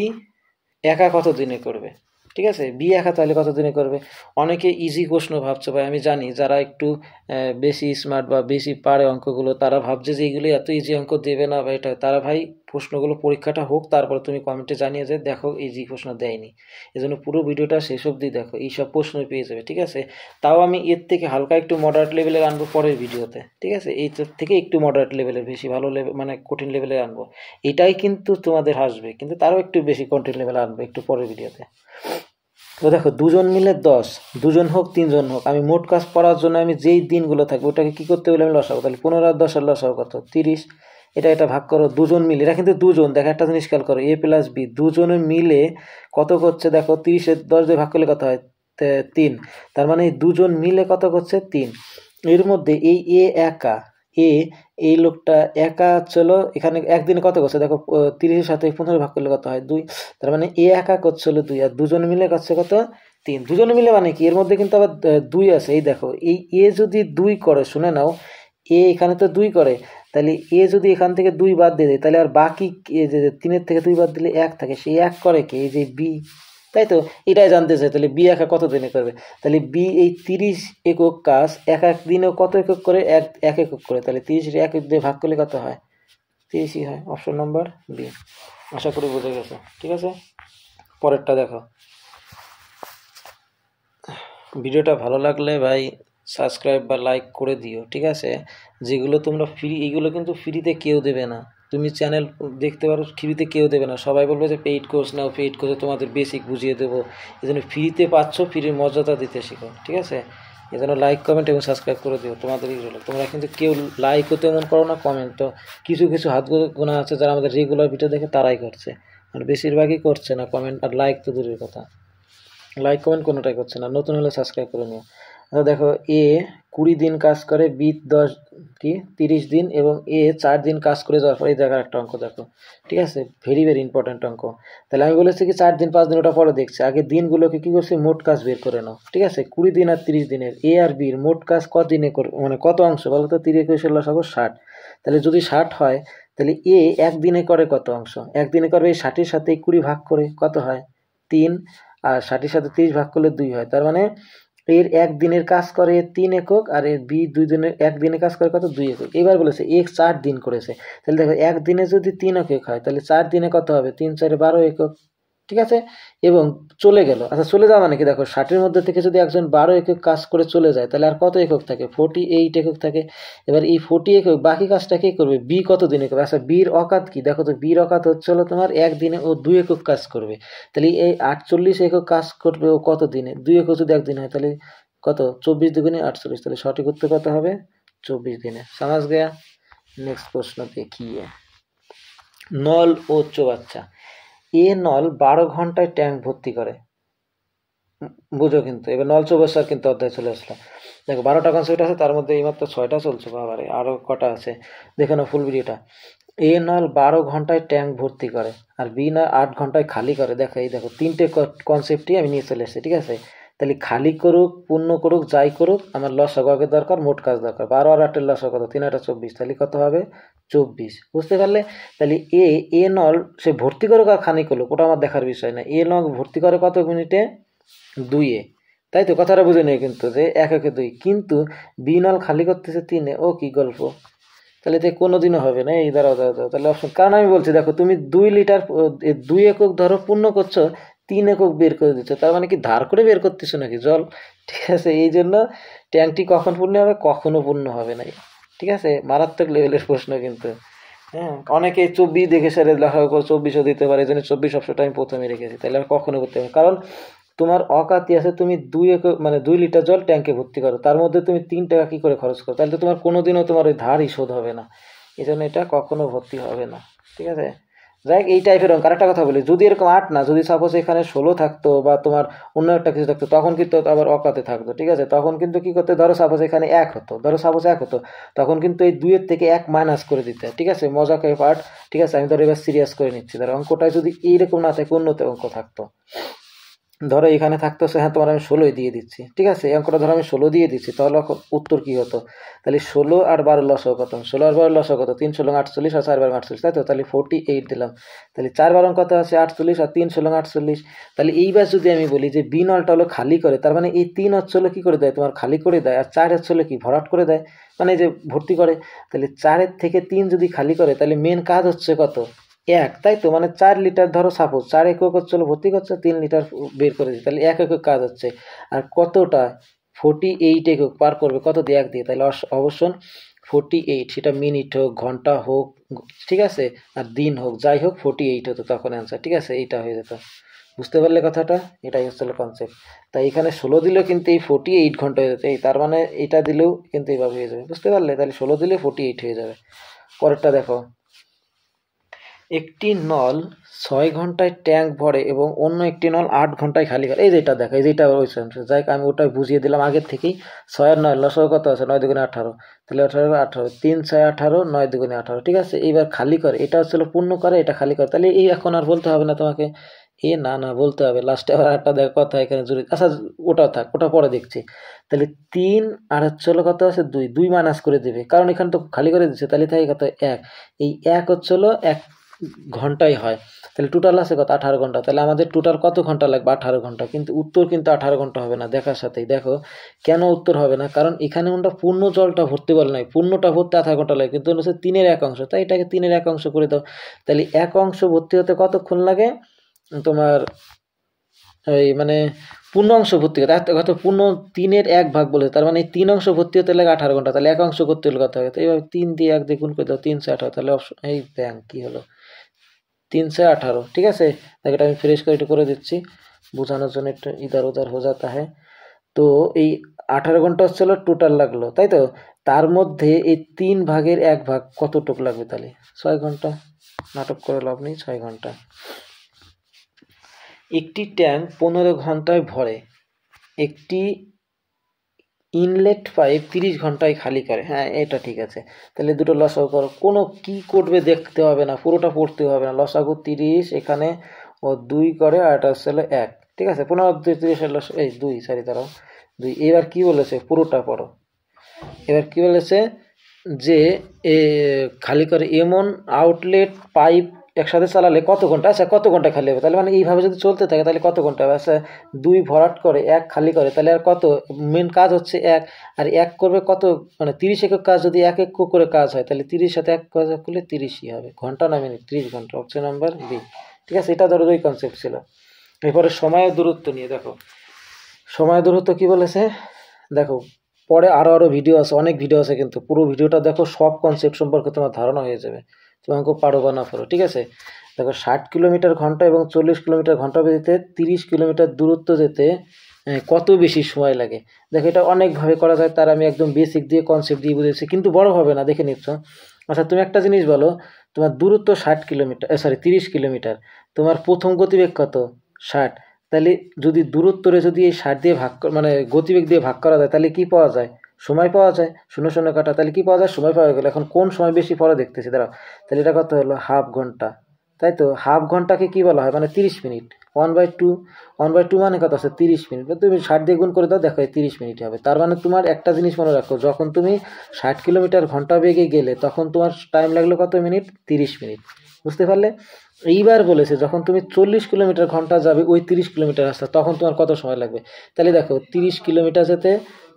একা কত দিনে করবে, ঠিক আছে, বি একা তাহলে কত দিনে করবে। অনেকে ইজি প্রশ্ন ভাবছে ভাই, আমি জানি যারা একটু বেশি স্মার্ট বা বেশি পারে অঙ্কগুলো, তারা ভাবছে যে এইগুলো এত ইজি অঙ্ক দেবে না বা এটা, তারা ভাই প্রশ্নগুলো পরীক্ষাটা হোক, তারপর তুমি কমেন্টে জানিয়ে যে দেখো ইজি প্রশ্ন দেয়নি, এজন্য পুরো ভিডিওটা শেষ অবধি দেখো, এইসব প্রশ্ন পেয়ে যাবে, ঠিক আছে। তাও আমি এর থেকে হালকা একটু মডারেট লেভেলের আনবো পরের ভিডিওতে, ঠিক আছে, এই থেকে একটু মডারেট লেভেলের, বেশি ভালো লেভেল মানে কঠিন লেভেলের আনবো, এটাই কিন্তু তোমাদের হাসবে, কিন্তু তারও একটু বেশি কঠিন লেভেলে আনবো একটু পরের ভিডিওতে। তো দেখো দুজন মিলে 10, দুজন হোক 3 জন হোক, আমি মোট কাজ করার জন্য আমি যেই দিনগুলো থাকবে ওটাকে কি করতে বলে আমি লসাগু, তাহলে 15 আর 10 এর লসাগু কত 30, এটা ভাগ করো, দুজন মিলে, এটা কিন্তু দুজন, দেখো একটা জিনিস খেয়াল করো, এ প্লাস বি দুজনে মিলে কত করছে, দেখো 30 10 দিয়ে ভাগ করলে কত হয় 3, তার মানে দুজন মিলে কত করছে 3, এর মধ্যে এই এ একা, এ এই লোকটা একা চলো এখানে একদিনে কত করছে, দেখো 30-এর সাথে 15 ভাগ করলে কত হয় 2, তার মানে এ একা করছিল 2, আর দুজন মিলে করছে কত 3, দুজন মিলে মানে কি, এর মধ্যে কিন্তু আবার 2 আছে, এই দেখো এই এ যদি 2 করে, শুনে নাও এ এখানে তো 2 করে, তাহলে এ যদি এখান থেকে 2 বাদ দিয়ে দেয় তাহলে আর বাকি যে 3-এর থেকে 2 বাদ দিলে 1 থাকে, সেই 1 করে কে? এই যে বি, তাই তো? এটাই জানতে চাই তাহলে বি একা কত দিনে করবে। তাহলে বি এই 30 একক কাজ এক এক দিনেও কত একক করে? 1 একক করে। তাহলে 30 1 দিয়ে ভাগ করলে কত হয়? 30ই হয়। Option number B. আশা করি বুঝে গেছো। ঠিক আছে, পরেরটা দেখো। ভিডিওটা ভালো লাগলে ভাই সাবস্ক্রাইব বা লাইক করে দিও। ঠিক আছে, যেগুলো তোমরা ফ্রি, এগুলো কিন্তু ফ্রিতে কেউ দেবে না। তুমি চ্যানেল দেখতে পারো, ফ্রিতে কেউ দেবে না। সবাই বলবে যে পেইড কোর্স নাও, পেইড কোর্সে তোমাদের বেসিক বুঝিয়ে দেবো। এই জন্য ফ্রিতে পাচ্ছ, ফ্রির মর্যাদা দিতে শিখো। ঠিক আছে, এই জন্য লাইক কমেন্ট এবং সাবস্ক্রাইব করে দিও। তোমাদের এগুলো তোমরা কিন্তু কেউ লাইকও তেমন করো না, কমেন্ট তো কিছু কিছু হাত গোনা আছে যারা আমাদের রেগুলার ভিডিও দেখে তারাই করছে, আর বেশিরভাগই করছে না কমেন্ট আর লাইক তো দূরের কথা, লাইক কমেন্ট কোনোটাই করছে না। নতুন হলে সাবস্ক্রাইব করে নিও। দেখো এ 20 দিন কাজ করে, বি 30 দিন এবং এ 4 দিন কাজ করে যাওয়ার পর এই জায়গার একটা অঙ্ক দেখো। ঠিক আছে, ভেরি ভেরি ইম্পর্টেন্ট অঙ্ক। তাহলে আমি বলেছি কি 4 দিন 5 দিন ওটা পরে দেখছি, আগে দিনগুলোকে কি করছে মোট কাজ বের করে নাও। ঠিক আছে, 20 দিন আর 30 দিনের এ আর বির মোট কাজ কত দিনে মানে কত অংশ বলো তো? 30 21 লসাগু 60। তাহলে যদি 60 হয় তাহলে এ একদিনে করে কত অংশ? একদিনে করবে এই 60-এর সাথে 20 ভাগ করে কত হয়? 3। আর 60-এর সাথে 30 ভাগ করলে 2 হয়। তার মানে এর একদিনের কাজ করে 3 একক, আর এর বি 2 দিনের একদিনে কাজ করে কত? 2 একক। এবার বলেছে এক 4 দিন করেছে, তাহলে দেখো একদিনে যদি 3 একক হয় তাহলে 4 দিনে কত হবে? 3 4 12 একক। ঠিক আছে, এবং চলে গেল। আচ্ছা, চলে যাওয়া মানে কি? দেখো 60-এর মধ্যে থেকে যদি একজন 12 একক কাজ করে চলে যায় তাহলে আর কত একক থাকে? 48 একক থাকে। এবার এই 40 একক বাকি কাজটা কে করবে? বি কত দিনে করবে? আচ্ছা, বির অকাত কি দেখো তো? বির অকাত হচ্ছে হলো তোমার একদিনে ও 2 একক কাজ করবে। তাহলে এই 48 একক কাজ করবে ও কত দিনে? 2 একক যদি একদিন হয় তাহলে কত? 24 দুগুণে 48। তাহলে সঠিক উত্তর কত হবে? 24 দিনে। समझ गया? नेक्स्ट प्रश्न देखिए। নল ও চৌবাচ্চা। এ নল 12 ঘন্টায় ট্যাঙ্ক ভর্তি করে। বুঝো কিন্তু এবার নল চৌবাচ্চার কিন্তু অধ্যায় চলে আসলো। দেখো 12টা কনসেপ্ট আছে, তার মধ্যে এইমাত্র 6টা চলছে, বাবারে আরও কটা আছে দেখে নাও ফুল ভিডিওটা। এ নল 12 ঘন্টায় ট্যাঙ্ক ভর্তি করে আর বি নল 8 ঘন্টায় খালি করে। দেখো এই দেখো তিনটে কনসেপ্টই আমি নিয়ে চলে এসেছি। ঠিক আছে, তাহলে খালি করুক পূর্ণ করুক যাই করুক আমার লসাগু আগে দরকার, মোট কাজ দরকার। 12 আর 8-এর লসাগু কত? 3 8 24। তাহলে কত হবে? 24। বুঝতে পারলে? তাহলে এ নল সে ভর্তি করুক আর খালি করুক ওটা আমার দেখার বিষয় না। এ নল ভর্তি করে কত মিনিটে? 2-এ। তাই তো? কথাটা বুঝে নেই কিন্তু যে 1 1 2, কিন্তু বি নল খালি করতেছে 3-এ। ও কি গল্প! তাহলে তো কোনোদিনও হবে না। এই দাঁড়াও দাঁড়াও দাঁড়াও, তাহলে অপশন, কারণ আমি বলছি দেখো তুমি 2 লিটার 2 একক ধরো পূর্ণ করছো, 3 একক বের করে দিচ্ছ, তার মানে কি ধার করে বের করতেছো নাকি জল? ঠিক আছে, এই জন্য ট্যাঙ্কটি কখন পূর্ণ হবে? কখনো পূর্ণ হবে না। ঠিক আছে, মারাত্মক লেভেলের প্রশ্ন কিন্তু। হ্যাঁ, অনেকে 24 দেখে স্যার লেখা করে 24ও দিতে পারে, এই জন্য 24 অপশনটা আমি প্রথমে রেখেছি। তাহলে আর কখনো করতে হবে, কারণ তোমার অকাতি আছে তুমি 2 একক মানে 2 লিটার জল ট্যাঙ্কে ভর্তি করো, তার মধ্যে তুমি 3 টাকা কি করে খরচ করো? তাহলে তো তোমার কোনোদিনও তোমার ওই ধারই শোধ হবে না, এই জন্য এটা কখনো ভর্তি হবে না। ঠিক আছে, যাই হোক এই টাইপের অঙ্ক। আরেকটা কথা বলি, যদি এরকম 8 না, যদি সাপোজ এখানে 16 থাকতো বা তোমার অন্য একটা কিছু থাকতো তখন কিন্তু আবার অকাতে থাকতো। ঠিক আছে, তখন কিন্তু কি করতে? ধরো সাপোজ এখানে 1 হতো, ধরো সাপোজ 1 হতো, তখন কিন্তু এই 2-এর থেকে 1 মাইনাস করে দিতে। ঠিক আছে, মজা করে পার্ট। ঠিক আছে, আমি ধরো এবার সিরিয়াস করে নিচ্ছি। ধরো অঙ্কটায় যদি এইরকম না থাকে, অন্যতে অঙ্ক থাকতো, ধরো এখানে থাকতেছে, হ্যাঁ তোমার আমি 16 দিয়ে দিচ্ছি। ঠিক আছে, এই অঙ্কটা ধরো আমি 16 দিয়ে দিচ্ছি, তাহলে উত্তর কি হতো? তাহলে 16 আর 12 লসাগু কত? 16 আর 12 লসাগু কত? 3 16 48 আর 4 12 48, তাই তো? তাহলে 48 দিলাম। তাহলে 4 12 কত আছে? 48 আর 3 16 48। তাহলে এইবার যদি আমি বলি যে বি নলটা হলো খালি করে, তার মানে এই 3 হচ্ছে হলো কি করে দেয়? তোমার খালি করে দেয়, আর 4 হচ্ছে হলো কি ভরাট করে দেয়, মানে যে ভর্তি করে। তাহলে 4-এর থেকে 3 যদি খালি করে তাহলে মেন কাজ হচ্ছে কত? 1, তাই তো? মানে 4 লিটার ধরো সাপোজ 4 একক হচ্ছে ভর্তি করছে, 3 লিটার বের করে দিচ্ছে, তাহলে 1 একক কাজ হচ্ছে। আর কতটা? 48 একক পার করবে কত দিয়ে? 1 দিয়ে। তাহলে অবশ্যই 48, সেটা মিনিট হোক ঘন্টা হোক, ঠিক আছে, আর দিন হোক যাই হোক 48 হতো তখন অ্যান্সার। ঠিক আছে, এইটা হয়ে যেত। বুঝতে পারলে কথাটা? এটাই হচ্ছে কনসেপ্ট। তাই এখানে 16 দিলেও কিন্তু এই 48 ঘন্টা হয়ে যেত, এই তার মানে এটা দিলেও কিন্তু এইভাবে হয়ে যাবে। বুঝতে পারলে? তাহলে 16 দিলে 48 হয়ে যাবে। পরেরটা দেখো, একটি নল 6 ঘন্টায় ট্যাঙ্ক ভরে এবং অন্য একটি নল 8 ঘন্টায় খালি করে। এই যেটা দেখো, এই যেটা ওই সেন্স, যাই আমি ওটা বুঝিয়ে দিলাম আগের থেকেই। 6 আর 9 লসাগু কত আছে? 9 দুগুণে 18, তাহলে 18 18, 3 6 18, 9 দুগুণে 18। ঠিক আছে, এইবার খালি করে, এটা হচ্ছে পূর্ণ করে, এটা খালি করে। তাহলে এই এখন আর বলতে হবে না তোমাকে, না না বলতে হবে, লাস্টে আবার একটা দেখ কথা এখানে জুড়ে, আচ্ছা ওটা থাক, ওটা পরে দেখছি। তাহলে 3 আর হচ্ছে হলো কত আছে 2, 2 মাইনাস করে দেবে, কারণ এখানে তো খালি করে দিচ্ছে, তাহলে থাকে কত 1। এই 1 হচ্ছে হলো 1 ঘন্টায় হয়, তাহলে টোটাল আছে কত 18 ঘন্টা। তাহলে আমাদের টোটাল কত ঘন্টা লাগবে 18 ঘন্টা, কিন্তু উত্তর কিন্তু 18 ঘন্টা হবে না। দেখার সাথেই দেখো কেন উত্তর হবে না, কারণ এখানে আমরা পূর্ণ জলটা ভর্তি বলে নাই, পূর্ণটা ভর্তি 18 ঘন্টা লাগে, কিন্তু হচ্ছে 3-এর 1 অংশ, তাই এটাকে 3-এর 1 অংশ করে দাও। তাহলে 1 অংশ ভর্তি হতে কতক্ষণ লাগে তোমার, এই মানে পূর্ণ অংশ ভর্তি হতে কত, পূর্ণ 3-এর 1 ভাগ বলে, তার মানে 3 অংশ ভর্তি হতে লাগে 18 ঘন্টা, তাহলে 1 অংশ ভর্তি হলে কত হবে, তো এইভাবে 3 দিয়ে 1 দিয়ে গুণ করে দাও, 3 18, তাহলে অপশন এই ব্যাংক কি হলো 318। ঠিক আছে, তাকে এটা আমি ফ্রেশ করে একটু করে দিচ্ছি বোঝানোর জন্য, একটু ইধার উধার হয়ে যাতা है। তো এই 18 ঘন্টা হচ্ছে টোটাল লাগলো, তাই তো। তার মধ্যে এই 3 ভাগের 1 ভাগ কতটুক লাগবে, তাহলে 6 ঘন্টা। নাটক করে লাভ নেই, 6 ঘন্টা। একটি ট্যাঙ্ক 15 ঘন্টায় ভরে, একটি ইনলেট পাইপ 30 ঘন্টায় খালি করে। হ্যাঁ এটা ঠিক আছে, তাহলে দুটো লসাগু করো, কোনো কি করবে দেখতে হবে না, পুরোটা পড়তে হবে না। লসাগু 30 এখানে ও 2 করে, আর এটা হচ্ছে 1, ঠিক আছে। 15 30 এই 2, সরি দাঁড়াও 2। এবার কি বলেছে পুরোটা পড়ো। এবার কি বলেছে যে এ খালি করে এমন আউটলেট পাইপ একসাথে চালালে কত ঘন্টা, আচ্ছা কত ঘন্টা খালি হবে, তাহলে মানে এইভাবে যদি চলতে থাকে তাহলে কত ঘন্টা হবে। আচ্ছা 2 ভরাট করে 1 খালি করে, তাহলে আর কত, মেন কাজ হচ্ছে 1, আর 1 করবে কত, মানে 30 একক কাজ যদি 1 একক করে কাজ হয়, তাহলে 30 সাথে 1 কাজ করলে 30ই হবে। ঘন্টা না মিনিট, 30 ঘন্টা, অপশন নাম্বার বি। ঠিক আছে, এটা ধরো ওই কনসেপ্ট ছিল। এরপরে সময়ের দূরত্ব নিয়ে দেখো, সময়ের দূরত্ব কি বলেছে দেখো, পরে আরও ভিডিও আছে, অনেক ভিডিও আছে, কিন্তু পুরো ভিডিওটা দেখো, সব কনসেপ্ট সম্পর্কে তোমার ধারণা হয়ে যাবে, তুমি অঙ্ক পারো বা না পারো। ঠিক আছে, দেখো 60 কিলোমিটার ঘন্টা এবং 40 কিলোমিটার ঘন্টা গতিতে 30 কিলোমিটার দূরত্ব যেতে কত বেশি সময় লাগে। দেখো এটা অনেকভাবে করা যায়, তার আমি একদম বেসিক দিয়ে কনসেপ্ট দিয়ে বুঝেছি, কিন্তু বড় হবে না, দেখে নিচ্ছ। আচ্ছা তুমি একটা জিনিস বলো, তোমার দূরত্ব 60 কিলোমিটার, সরি 30 কিলোমিটার, তোমার প্রথম গতিবেগ কত 60, তাহলে যদি দূরত্বরে যদি এই 60 দিয়ে ভাগ মানে গতিবেগ দিয়ে ভাগ করা যায়, তাহলে কি পাওয়া যায়, সময় পাওয়া যায়। শূন্য শূন্য কাটা, তাহলে কি পাওয়া যায়, সময় পাওয়া গেল। এখন কোন সময় বেশি পরে দেখতেছি দাঁড়াও, তাহলে এটা কত হলো হাফ ঘন্টা, তাই তো। হাফ ঘন্টাকে কি বলা হয়, মানে 30 মিনিট। 1/2, 1/2 মানে কত আছে 30 মিনিট, তুমি 60 দিয়ে গুণ করে দাও, দেখো 30 মিনিট হবে। তার মানে তোমার একটা জিনিস মনে রাখো, যখন তুমি 60 কিলোমিটার ঘন্টা বেগে গেলে তখন তোমার টাইম লাগলো কত মিনিট, 30 মিনিট। বুঝতে পারলে। এইবার বলেছে যখন তুমি 40 কিলোমিটার ঘন্টা যাবে ওই 30 কিলোমিটার রাস্তা, তখন তোমার কত সময় লাগবে। তাহলে দেখো 30 কিলোমিটার যেতে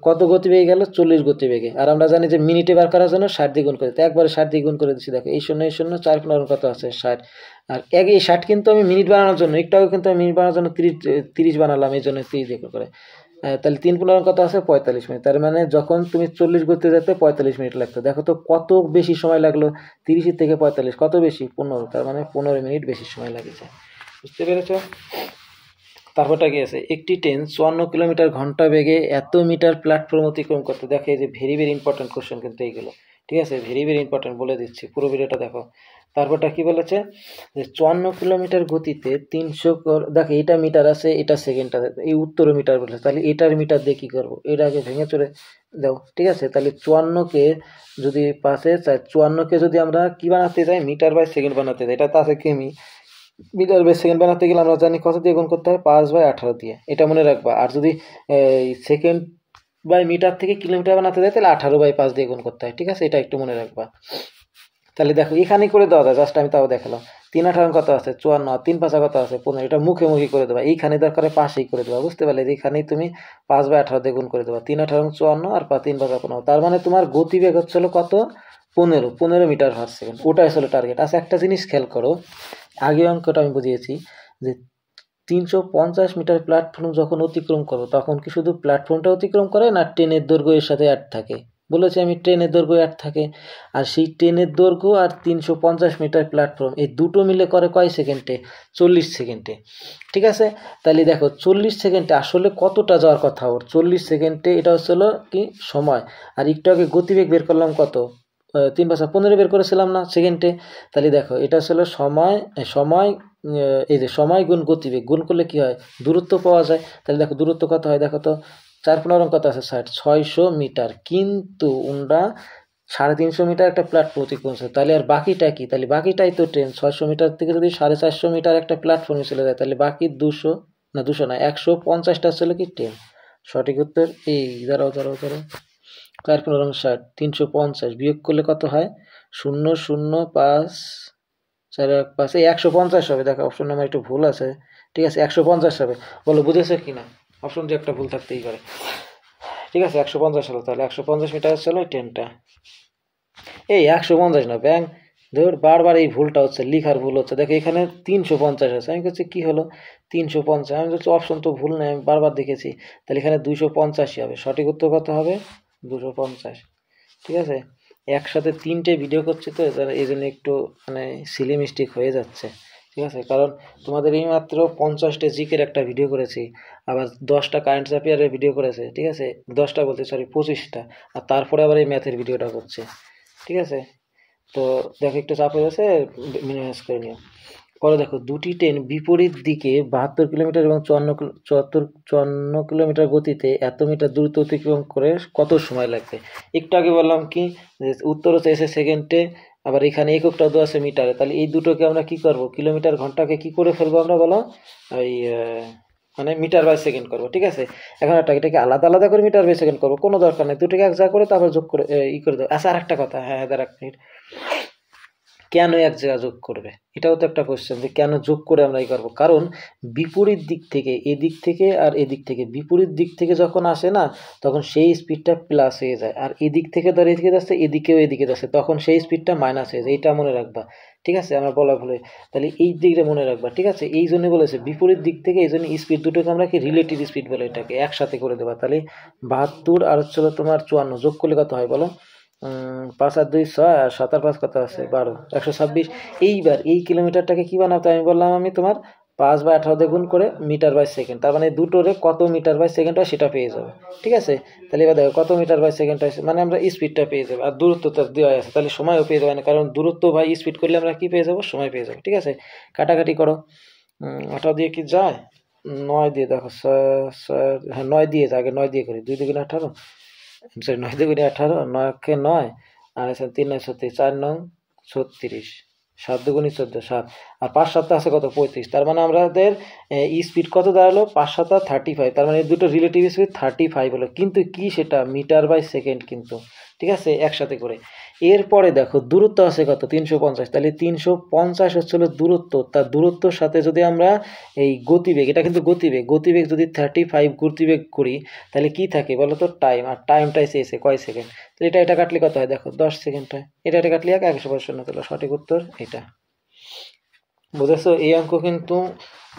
কত গতিবেগে গেল, 40 গতিবেগে। আর আমরা জানি যে মিনিটে বার করার জন্য 60 দিয়ে গুণ করে দিতে, একবারে 60 দিয়ে গুণ করে দিচ্ছি। দেখো এই 0 এই 0, 4 কত আছে 60, আর এই 60 কিন্তু আমি মিনিট বানানোর জন্য, একটু আগে কিন্তু আমি মিনিট বানানোর জন্য 30 বানালাম, এই জন্য 30 দিয়ে করে। তাহলে 3 কত আছে 45 মিনিট। তার মানে যখন তুমি 40 গতিতে যেতে 45 মিনিট লাগতো, দেখো তো কত বেশি সময় লাগলো, 30 থেকে 45 কত বেশি 15, তার মানে 15 মিনিট বেশি সময় লাগেছে। বুঝতে পেরেছ। তারপরটা কি আছে, একটি ট্রেন 54 কিলোমিটার ঘন্টা বেগে এত মিটার প্ল্যাটফর্ম অতিক্রম করতে, দেখে যে ভেরি ভেরি ইম্পর্টেন্ট কোশ্চেন কিন্তু এইগুলো। ঠিক আছে, ভেরি ভেরি ইম্পর্টেন্ট, বলে দিচ্ছি পুরো ভিডিওটা দেখো। তারপরটা কি বলেছে যে 54 কিলোমিটার গতিতে 300, দেখো এটা মিটার আছে, এটা সেকেন্ড আছে, এই উত্তর মিটার বলেছে, তাহলে এটার মিটার দিয়ে কী করবো, এটা আগে ভেঙে চলে দাও। ঠিক আছে, তাহলে 54কে যদি পাশে চাই, 54কে যদি আমরা কি বানাতে যাই, মিটার বাই সেকেন্ড বানাতে যাই, এটা তো আছে কেমি, মিটার বাই সেকেন্ড বানাতে গেলে আমরা জানি কত দিয়ে গুণ করতে হয়, 5/18 দিয়ে, এটা মনে রাখবা। আর যদি সেকেন্ড বাই মিটার থেকে কিলোমিটার বানাতে যায়, তাহলে 18/5 দিয়ে গুণ করতে হয়। ঠিক আছে, এটা একটু মনে রাখবা। তাহলে দেখো এখানেই করে দেওয়া যায়, জাস্ট আমি তাও দেখালাম। 3/18 কত আছে 54, 3/5 কত আছে 15, এটা মুখে মুখে করে দেবা, এইখানে দরকার পাশেই করে দেবা। বুঝতে পারলে, এইখানেই তুমি 5/18 দিয়ে গুণ করে দেবা, 3/18 54 আর 3/5 15, তার মানে তোমার গতিবেগ হচ্ছিল কত 15 মিটার পার সেকেন্ড, ওটাই আসলে টার্গেট। আচ্ছা একটা জিনিস খেয়াল করো, আগে অঙ্কটা আমি বুঝিয়েছি যে 350 মিটার প্ল্যাটফর্ম যখন অতিক্রম করো তখন কি শুধু প্ল্যাটফর্মটা অতিক্রম করে না ট্রেনের দৈর্ঘ্য এর সাথে অ্যাড থাকে, বলেছি আমি ট্রেনের দৈর্ঘ্য অ্যাড থাকে। আর সেই ট্রেনের দৈর্ঘ্য আর 350 মিটার প্ল্যাটফর্ম এই দুটো মিলে করে কয় সেকেন্ডে, 40 সেকেন্ডে। ঠিক আছে, তাহলে দেখো 40 সেকেন্ডে আসলে কতটা যাওয়ার কথা ওর, 40 সেকেন্ডে এটা হচ্ছিল কি সময়, আর একটু আগে গতিবেগ বের করলাম কত 3/15 বের করেছিলাম না সেকেন্ডে। তাহলে দেখো এটা আসলে সময়, এই যে সময় গুণ গতিবেগ গুণ করলে কি হয়, দূরত্ব পাওয়া যায়। তাহলে দেখো দূরত্ব কত হয়, দেখো তো 4/15 কত আছে 60, 600 মিটার, কিন্তু আমরা 350 মিটার একটা প্ল্যাটফর্ম অতিক্রম করছে, তাহলে আর বাকিটা কি? তাহলে বাকিটাই তো ট্রেন। 600 মিটার থেকে যদি 450 মিটার একটা প্ল্যাটফর্মে চলে যায়, তাহলে বাকি 200 না 150টা ছিল কি ট্রেন। সঠিক উত্তর এই। দাঁড়াও দাঁড়াও দাঁড়াও, 4×15 = 60, 350 বিয়োগ করলে কত হয়? 0, 0, 5, 4, 1, 5, এই 150 হবে। দেখো অপশন নাম্বার একটু ভুল আছে, ঠিক আছে 150 হবে। বলো বুঝেছো কিনা? অপশন যে একটা ভুল থাকতেই পারে, ঠিক আছে 150 হলো। তাহলে 150 মিটার ছিল ট্রেনটা। এই 150 না ব্যাং, ধর বারবার এই ভুলটা হচ্ছে, লিখার ভুল হচ্ছে। দেখো এখানে 350 আছে, আমি বলছি কি হলো 350, আমি বলছি অপশন তো ভুল নেই, আমি বারবার দেখেছি। তাহলে এখানে 250 হবে। সঠিক উত্তর কত হবে? 250, ঠিক আছে। একসাথে 3টে ভিডিও করছি তো এই জন্য একটু মানে সিলি মিস্টেক হয়ে যাচ্ছে, ঠিক আছে। কারণ তোমাদের এই মাত্র 50টা জিকের একটা ভিডিও করেছি, আবার 10টা কারেন্ট অ্যাফেয়ারের ভিডিও করেছে, ঠিক আছে। 10টা বলতে সরি 25টা, আর তারপরে আবার এই ম্যাথের ভিডিওটা করছে, ঠিক আছে। তো দেখো একটু চাপ হয়ে গেছে, মিনিমাইজ করে নিও। পরে দেখো দুটি ট্রেন বিপরীত দিকে 72 কিলোমিটার এবং 54 কিলোমিটার গতিতে এত মিটার দূরত্ব অতিক্রম করে কত সময় লাগবে? একটু আগে বললাম কি যে উত্তর হচ্ছে এসে সেকেন্ডে, আবার এখানে এককটা দেওয়া আছে মিটারে। তাহলে এই দুটোকে আমরা কি করব? কিলোমিটার ঘন্টাকে কি করে ফেলবো আমরা বলো? ওই মানে মিটার বাই সেকেন্ড করবো, ঠিক আছে। এখন এটাকে আলাদা আলাদা করে মিটার বাই সেকেন্ড করবো, কোনো দরকার নেই, দুটোকে এক জায়গা করে তারপর যোগ করে করে দেবো। আচ্ছা আর একটা কথা, হ্যাঁ দাঁড়া এক মিনিট, কেন এক জায়গা যোগ করবে? এটাও তো একটা কোশ্চেন যে কেন যোগ করে আমরা করবো। কারণ বিপরীত দিক থেকে, এদিক থেকে আর এদিক থেকে, বিপরীত দিক থেকে যখন আসে না, তখন সেই স্পিডটা প্লাস হয়ে যায়, আর এদিক থেকে ধর এদিকে যাচ্ছে, এদিকেও এদিকে যাচ্ছে, তখন সেই স্পিডটা মাইনাস হয়ে যায়। এটা মনে রাখবা, ঠিক আছে। আমরা বলা ভুলে, তাহলে এই দিকটা মনে রাখবা, ঠিক আছে। এই জন্য বলেছে বিপরীত দিক থেকে, এই জন্য স্পিড দুটোকে আমরা কি রিলেটিভ স্পিড বলে, এটাকে একসাথে করে দেবা। তাহলে 72 আর হচ্ছিল তোমার 54 যোগ করলে কত হয় বলো? 5 আর 2 6, আর 7 আর 5 কত আছে? 12, 126। এইবার এই কিলোমিটারটাকে কি বানাতে আমি বললাম, আমি তোমার 5/18 দিয়ে গুণ করে মিটার বাই সেকেন্ড, তার মানে দুটোরে কত মিটার বাই সেকেন্ড হয় সেটা পেয়ে যাবে, ঠিক আছে। তাহলে এবার দেখো কত মিটার বাই সেকেন্ড হয়, মানে আমরা স্পিডটা পেয়ে যাবো, আর দূরত্ব তো দেওয়া আছে, তাহলে সময়ও পেয়ে যাবে না, কারণ দূরত্ব বাই স্পিড করলে আমরা কি পেয়ে যাবো? সময় পেয়ে যাবো, ঠিক আছে। কাটাকাটি করো, 18 দিয়ে কি যায়? 9 দিয়ে, দেখো হ্যাঁ 9 দিয়ে যায়, আগে 9 দিয়ে করি। 2 2 18, সরি 9 2 18, 9 9, আর 3 9 36, 4 9 36, 7 2 14, 7, আর 5 7 আছে কত? 35। তার মানে আমাদের স্পিড কত দাঁড়ালো? 5 7 35, তার মানে দুটো রিলেটিভ স্পিড 35 হলো, কিন্তু কি সেটা মিটার বাই সেকেন্ড কিন্তু, ঠিক আছে, একসাথে করে। এরপরে দেখো দূরত্ব আছে কত? 350, তাহলে 350 হচ্ছিল দূরত্ব, তার দূরত্বর সাথে যদি আমরা এই গতিবেগ, এটা কিন্তু গতিবেগ যদি 35 গতিবেগ করি, তাহলে কি থাকে বলো তো? টাইম, আর টাইমটাই চেয়েছে কয় সেকেন্ড। তাহলে এটা কাটলে কত হয়? দেখো 10 সেকেন্ড হয়। এটা কাটলে 100% তাহলে সঠিক উত্তর এটা। বুঝেছো? এই অঙ্ক কিন্তু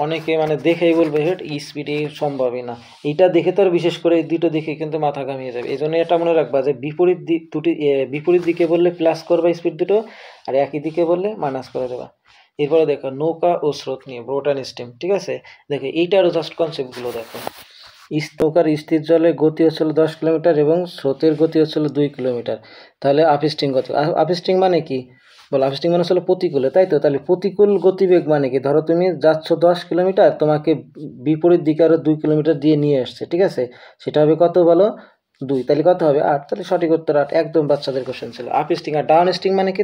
অনেকে মানে দেখেই বলবে হেট স্পিডে সম্ভবই না, এইটা দেখে তো আর বিশেষ করে এই দুটো দেখে কিন্তু মাথা ঘামিয়ে যাবে। এই জন্য এটা মনে রাখবা যে বিপরীত দিকে বললে প্লাস করবা স্পিড দুটো, আর একই দিকে বললে মাইনাস করে দেবা। এরপরে দেখো নৌকা ও স্রোত নিয়ে, ব্রোট অ্যান্ড স্টিম, ঠিক আছে। দেখো এইটারও জাস্ট কনসেপ্টগুলো দেখো। নৌকার স্থির জলে গতি হচ্ছিল 10 কিলোমিটার এবং স্রোতের গতি হচ্ছিল 2 কিলোমিটার। তাহলে আপস্ট্রিম গতি, আপস্ট্রিম মানে কি বলো? আপস্ট্রিম মানে হলো প্রতিকূলে, তাই তো। তাহলে প্রতিকূল গতিবেগ মানে কি? ধরো তুমি যাচ্ছ 10 কিলোমিটার, তোমাকে বিপরীত দিকে আরো 2 কিলোমিটার দিয়ে নিয়ে আসছে, ঠিক আছে। সেটা হবে কত বলো? 2, তাহলে কত হবে? 8। তাহলে সঠিক উত্তর 8। একদম বাচ্চাদের কোশ্চেন ছিল। আপ স্টিং আর ডাউন স্টিং মানে কি?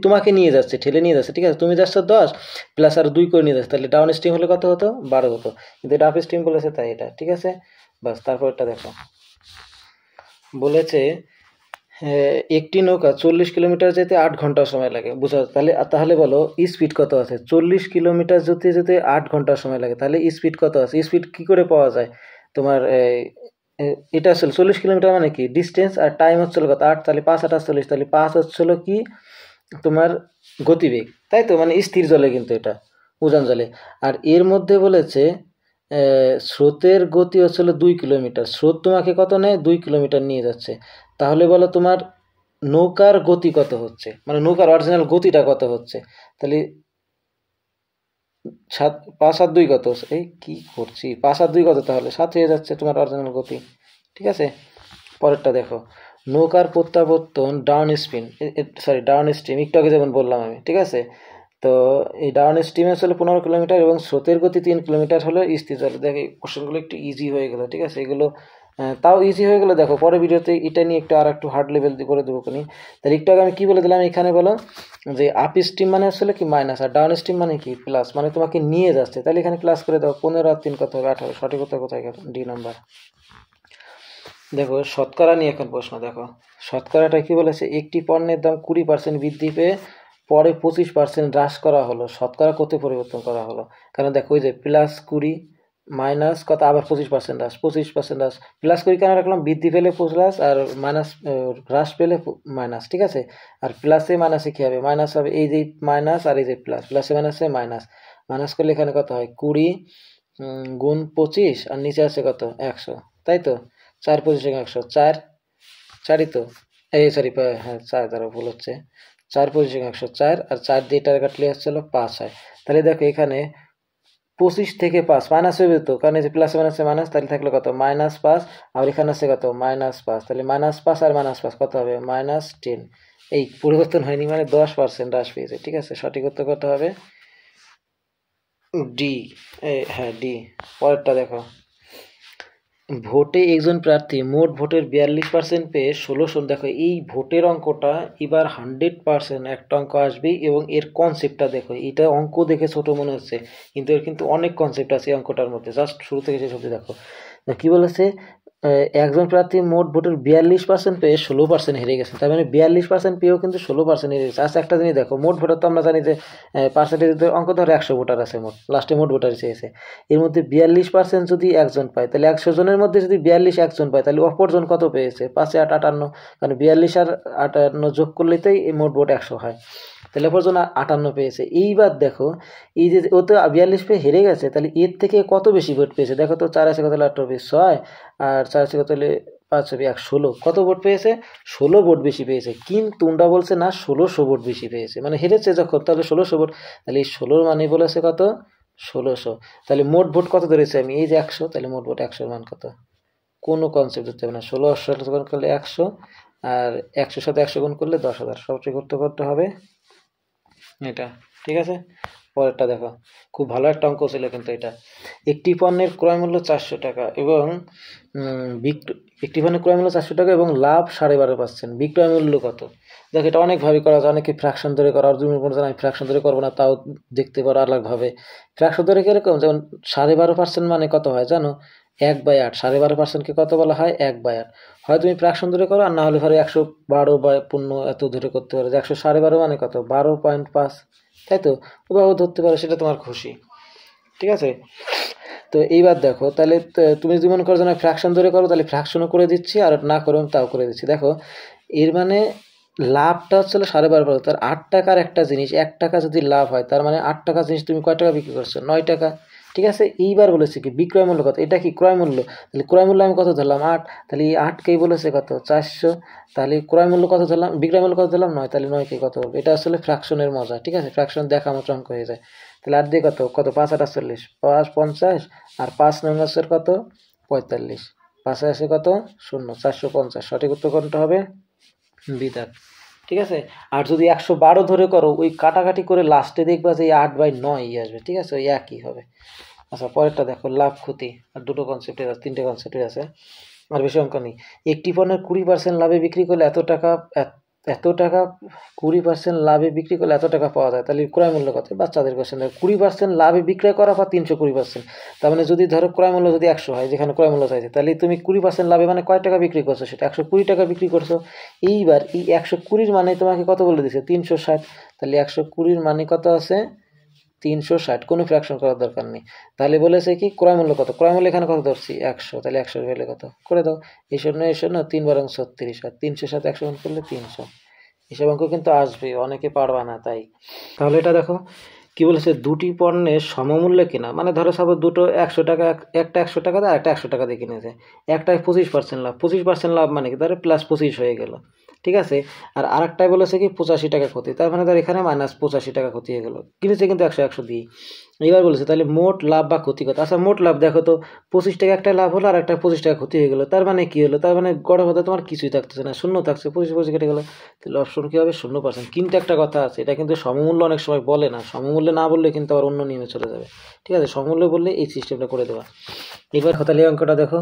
তোমাকে নিয়ে যাচ্ছে, ঠেলে নিয়ে যাচ্ছে, ঠিক আছে। তুমি যাচ্ছ 10 প্লাস আর 2 করে নিয়ে যাচ্ছে, তাহলে ডাউন স্টিং হলে কত হতো? 12 হতো, কিন্তু এটা আপ স্টিং বলেছে তাই এটা, ঠিক আছে। বাস, তারপরটা দেখো বলেছে একটি নৌকা 40 কিলোমিটার যেতে 8 ঘন্টা সময় লাগে, বুঝা? তাহলে বলো স্পিড কত আছে? 40 কিলোমিটার যেতে 8 ঘন্টা সময় লাগে, তাহলে স্পিড কত আছে? স্পিড কি করে পাওয়া যায়? তোমার এটা আসলে 40 কিলোমিটার মানে কি ডিস্টেন্স, আর টাইম হচ্ছিল কত? 8, তাহলে 5 8 40, তাহলে 5 হচ্ছিল কি তোমার গতিবেগ, তাই তো, মানে স্থির জলে কিন্তু এটা উজান জলে। আর এর মধ্যে বলেছে স্রোতের গতি হচ্ছিল 2 কিলোমিটার, স্রোত তোমাকে কত নেয়? 2 কিলোমিটার নিয়ে যাচ্ছে। তাহলে বলো তোমার নৌকার গতি কত হচ্ছে, মানে নৌকার অরিজিনাল গতিটা কত হচ্ছে? তাহলে 5 আর 2 কত? এই কি করছি, 5 আর 2 কত? তাহলে 7 হয়ে যাচ্ছে তোমার অরিজিনাল গতি, ঠিক আছে। পরেরটা দেখো, নৌকার প্রত্যাবর্তন ডাউন স্ট্রিম, একটু আগে যেমন বললাম আমি, ঠিক আছে। তো এই ডাউন স্ট্রিমে হলো 15 কিলোমিটার এবং স্রোতের গতি 3 কিলোমিটার হলো স্থির জলে। দেখো এই কোশ্চেনগুলো একটু ইজি হয়ে গেল, ঠিক আছে। এগুলো তাও ইজি হয়ে গেলো। দেখো পরের ভিডিওতে এটা নিয়ে একটু আর একটু হার্ড লেভেল করে দেবো কোনি। তাহলে একটু আগে আমি কী বলে দিলাম এখানে বলো যে আপ স্ট্রিম মানে আসলে কি মাইনাস, আর ডাউন স্ট্রিম মানে কি প্লাস, মানে তোমাকে নিয়ে যাচ্ছে। তাহলে এখানে প্লাস করে দাও, 15 আর 3 কত হবে 18। সঠিক উত্তর কোথায় গেল? D number. দেখো শতকরা নিয়ে এখন প্রশ্ন। দেখো শতকরাটা কি বলেছে, একটি পণ্যের দাম 20% বৃদ্ধি পেয়ে পরে 25% হ্রাস করা হলো, শতকরা কত পরিবর্তন করা হলো? কারণ দেখো ওই যে প্লাস 20 মাইনাস কত, আবার 25% হ্রাস, 25% হ্রাস। প্লাস 20 কেন রাখলাম? বৃদ্ধি পেলে প্লাস, আর মাইনাস হ্রাস পেলে মাইনাস, ঠিক আছে। আর প্লাসে মাইনাসে কী হবে? মাইনাস হবে। এই যে মাইনাস আর এই যে প্লাস, প্লাসে মাইনাসে মাইনাস, মাইনাস করলে এখানে কত হয়? 20 গুণ 25, আর নিচে আছে কত? 100, তাই তো। 4 25 100, 4 4ই তো, এই সরি হ্যাঁ 4, দ্বারা ভুল হচ্ছে। 4 25 100, 4 আর 4 দিয়ে এটা কাটলে হচ্ছিল 5 হয়। তাহলে দেখো এখানে 25 থেকে 5 মাইনাস হবে তো, কারণ এই যে প্লাস মাইনাসে মাইনাস, তাহলে থাকলে কত? -5। আর এখানে আছে কত? -5। তাহলে -5 আর -5 কত হবে? -10। এই পরিবর্তন হয়নি, মানে 10% হ্রাস পেয়েছে, ঠিক আছে। সঠিক উত্তর কত হবে? ডি। হ্যাঁ ডি। পরেরটা দেখো, ভোটে একজন প্রার্থী মোট ভোটের 42% পেয়ে 1600। দেখো এই ভোটের অঙ্কটা এবার 100% একটা অঙ্ক আসবেই, এবং এর কনসেপ্টটা দেখো। এটা অঙ্ক দেখে ছোট মনে হচ্ছে, কিন্তু এর কিন্তু অনেক কনসেপ্ট আছে এই অঙ্কটার মধ্যে। জাস্ট শুরু থেকে শেষ অবধি দেখো। কি বলেছে, একজন প্রার্থী মোট ভোটের 42% পেয়ে 16% হেরে গেছে। তার মানে 42% পেয়েও কিন্তু 16% হেরে গেছে। আচ্ছা একটা জিনিস দেখো, মোট ভোটার তো আমরা জানি যে পার্সেন্টেজ অঙ্ক ধরো 100 ভোটার আছে মোট, লাস্টে মোট ভোটার চেয়েছে। এর মধ্যে 42% যদি একজন পায়, তাহলে 100 জনের মধ্যে যদি 42 একজন পায়, তাহলে অপরজন কত পেয়েছে? 5 8 58, কারণ 42 আর 58 যোগ করলেতেই এই মোট ভোট 100 হয়। তাহলে অপরজন 58 পেয়েছে। এইবার দেখো এই যে ও তো 42 পেয়ে হেরে গেছে, তাহলে এর থেকে কত বেশি ভোট পেয়েছে? দেখো তো 4 আছে কত? 8 6 আর 4 আছে কত? 5 1 16। কত ভোট পেয়েছে? 16 ভোট বেশি পেয়েছে। কিন্তু উন্ডা বলছে না 1600 ভোট বেশি পেয়েছে, মানে হেরেছে যখন, তাহলে 1600 ভোট। তাহলে এই 16 মানে বলেছে কত? 1600। তাহলে মোট ভোট কত ধরেছে আমি? এই যে 100, তাহলে মোট ভোট 100 মান কত? কোনো কনসেপ্ট ধরতে হবে না। 1600 গুণ করলে 100, আর 100 সাথে 100 গুণ করলে 10,000। সবচেয়ে করতে হবে এটা, ঠিক আছে। পরেরটা দেখো, খুব ভালো একটা অঙ্ক ছিল কিন্তু এটা। একটি পণ্যের ক্রয় মূল্য 400 টাকা এবং একটি পণ্যের ক্রয় মূল্য 400 টাকা এবং লাভ 12.5%, বিক্রয় মূল্য কত? দেখো এটা অনেকভাবে করা যায়, অনেকে ফ্র্যাকশন ধরে করা, আর তুমি আমি ফ্র্যাকশন ধরে করবো না, তাও দেখতে পারো আলাদাভাবে। ফ্র্যাকশন ধরে কিরকম, যেমন 12.5% মানে কত হয় জানো? 1/8। 12.5%কে কত বলা হয়? 1/8। হয় তুমি ফ্র্যাকশন ধরে করো, আর না হলে ধরো 112/15 এত ধরে করতে পারো। 112.5 মানে কত? 12.5, তাই তো। ওভাবে ধরতে পারো, সেটা তোমার খুশি, ঠিক আছে। তো এইবার দেখো, তাহলে তুমি যদি মনে করো যে না ফ্র্যাকশন ধরে করো, তাহলে ফ্র্যাকশনও করে দিচ্ছি, আর না করো তাও করে দিচ্ছি। দেখো এর মানে লাভটা হচ্ছে 12.5, তার 8 টাকার একটা জিনিস 1 টাকা যদি লাভ হয়, তার মানে 8 টাকা জিনিস তুমি কয় টাকা বিক্রি করছো? 9 টাকা, ঠিক আছে। এইবার বলেছে কি বিক্রয় মূল্য কত? এটা কি ক্রয় মূল্য? তাহলে ক্রয় মূল্য আমি কত ধরলাম? 8। তাহলে এই 8কেই বলেছে কত? 400। তাহলে ক্রয় মূল্য কত ধরলাম? বিক্রয় মূল্য কত ধরলাম? 9। তাহলে 9কে কত হবে? এটা আসলে ফ্র্যাকশনের মজা, ঠিক আছে। ফ্র্যাকশন দেখা মাত্র অঙ্ক হয়ে যায়। তাহলে 8 দিয়ে কত? 5 8 40, 5 50, আর 5 9 কত? 45। 5 আসে কত? 0, 450। সঠিক উত্তর কোনটা হবে? বিদাত, ঠিক আছে। আর যদি 112 ধরে করো, ওই কাটাকাটি করে লাস্টে দেখবা যে 8/9 আসবে, ঠিক আছে, ওই একই হবে। আচ্ছা পরেরটা দেখো, লাভ ক্ষতি। আর দুটো কনসেপ্টের আছে, 3টে কনসেপ্টের আছে, আর বেশি অঙ্ক নেই। একটি পণ্যের 20% লাভে বিক্রি করলে এত টাকা 20% লাভে বিক্রি করলে এত টাকা পাওয়া যায়। তাহলে ক্রয় মূল্য কত? বাচ্চাদের কোশ্চেন। 20% লাভে বিক্রয় করা বা 320%, তার মানে যদি ধরো ক্রয় মূল্য যদি 100 হয়, যেখানে ক্রয় মূল্য চাইছে, তাহলে তুমি 20% লাভে মানে কয় টাকা বিক্রি করছো? সেটা 120 টাকা বিক্রি করছো। এইবার এই 120 মানে তোমাকে কত বলে দিছে? 360। তাহলে 120 মানে কত আছে? 360। কোনো ফ্র্যাকশন করার দরকার নেই। তাহলে বলেছে কি ক্রয় মূল্য কত? ক্রয় মূল্য এখানে কত ধরছি? 100। তাহলে 100 ভ্যালু কত? করে দাও। এই 3 বারং 36, আর 300 সাথে 100 গুণ করলে 300। হিসাব অঙ্ক কিন্তু আসবে, অনেকে পারবা না তাই। তাহলে এটা দেখো কি বলেছে, দুটি পণ্যের সমমূল্যে কেনা, মানে ধরো সব দুটো 100 টাকা, একটা 100 টাকা দেয়, একটা 100 টাকা দিয়ে কিনেছে। একটায় 25% লাভ, 25% লাভ মানে কি? ধরো +25 হয়ে গেল, ঠিক আছে। আর আরেকটাই বলেছে কি 85 টাকা ক্ষতি, তার মানে ধর এখানে -85 টাকা ক্ষতি হয়ে গেল, কিনেছে কিন্তু 100 দিয়ে। এবার বলেছে তাহলে মোট লাভ বা ক্ষতি কত? আচ্ছা মোট লাভ দেখো তো, 25 টাকা একটা লাভ হলো, আর একটা 25 টাকা ক্ষতি হয়ে গেলো, তার মানে কি হলো? তার মানে গড় কথা তোমার কিছুই থাকতেছে না, শূন্য থাকছে, 25 কেটে গেলো। তাহলে অপশন কী হবে? 0%। কিন্তু একটা কথা আছে, এটা কিন্তু সমমূল্য অনেক সময় বলে না, সমমূল্যে না বললে কিন্তু আবার অন্য নিয়মে চলে যাবে, ঠিক আছে। সমমূল্য বললে এই সিস্টেমটা করে দেওয়া। এবার তাহলে অঙ্কটা দেখো,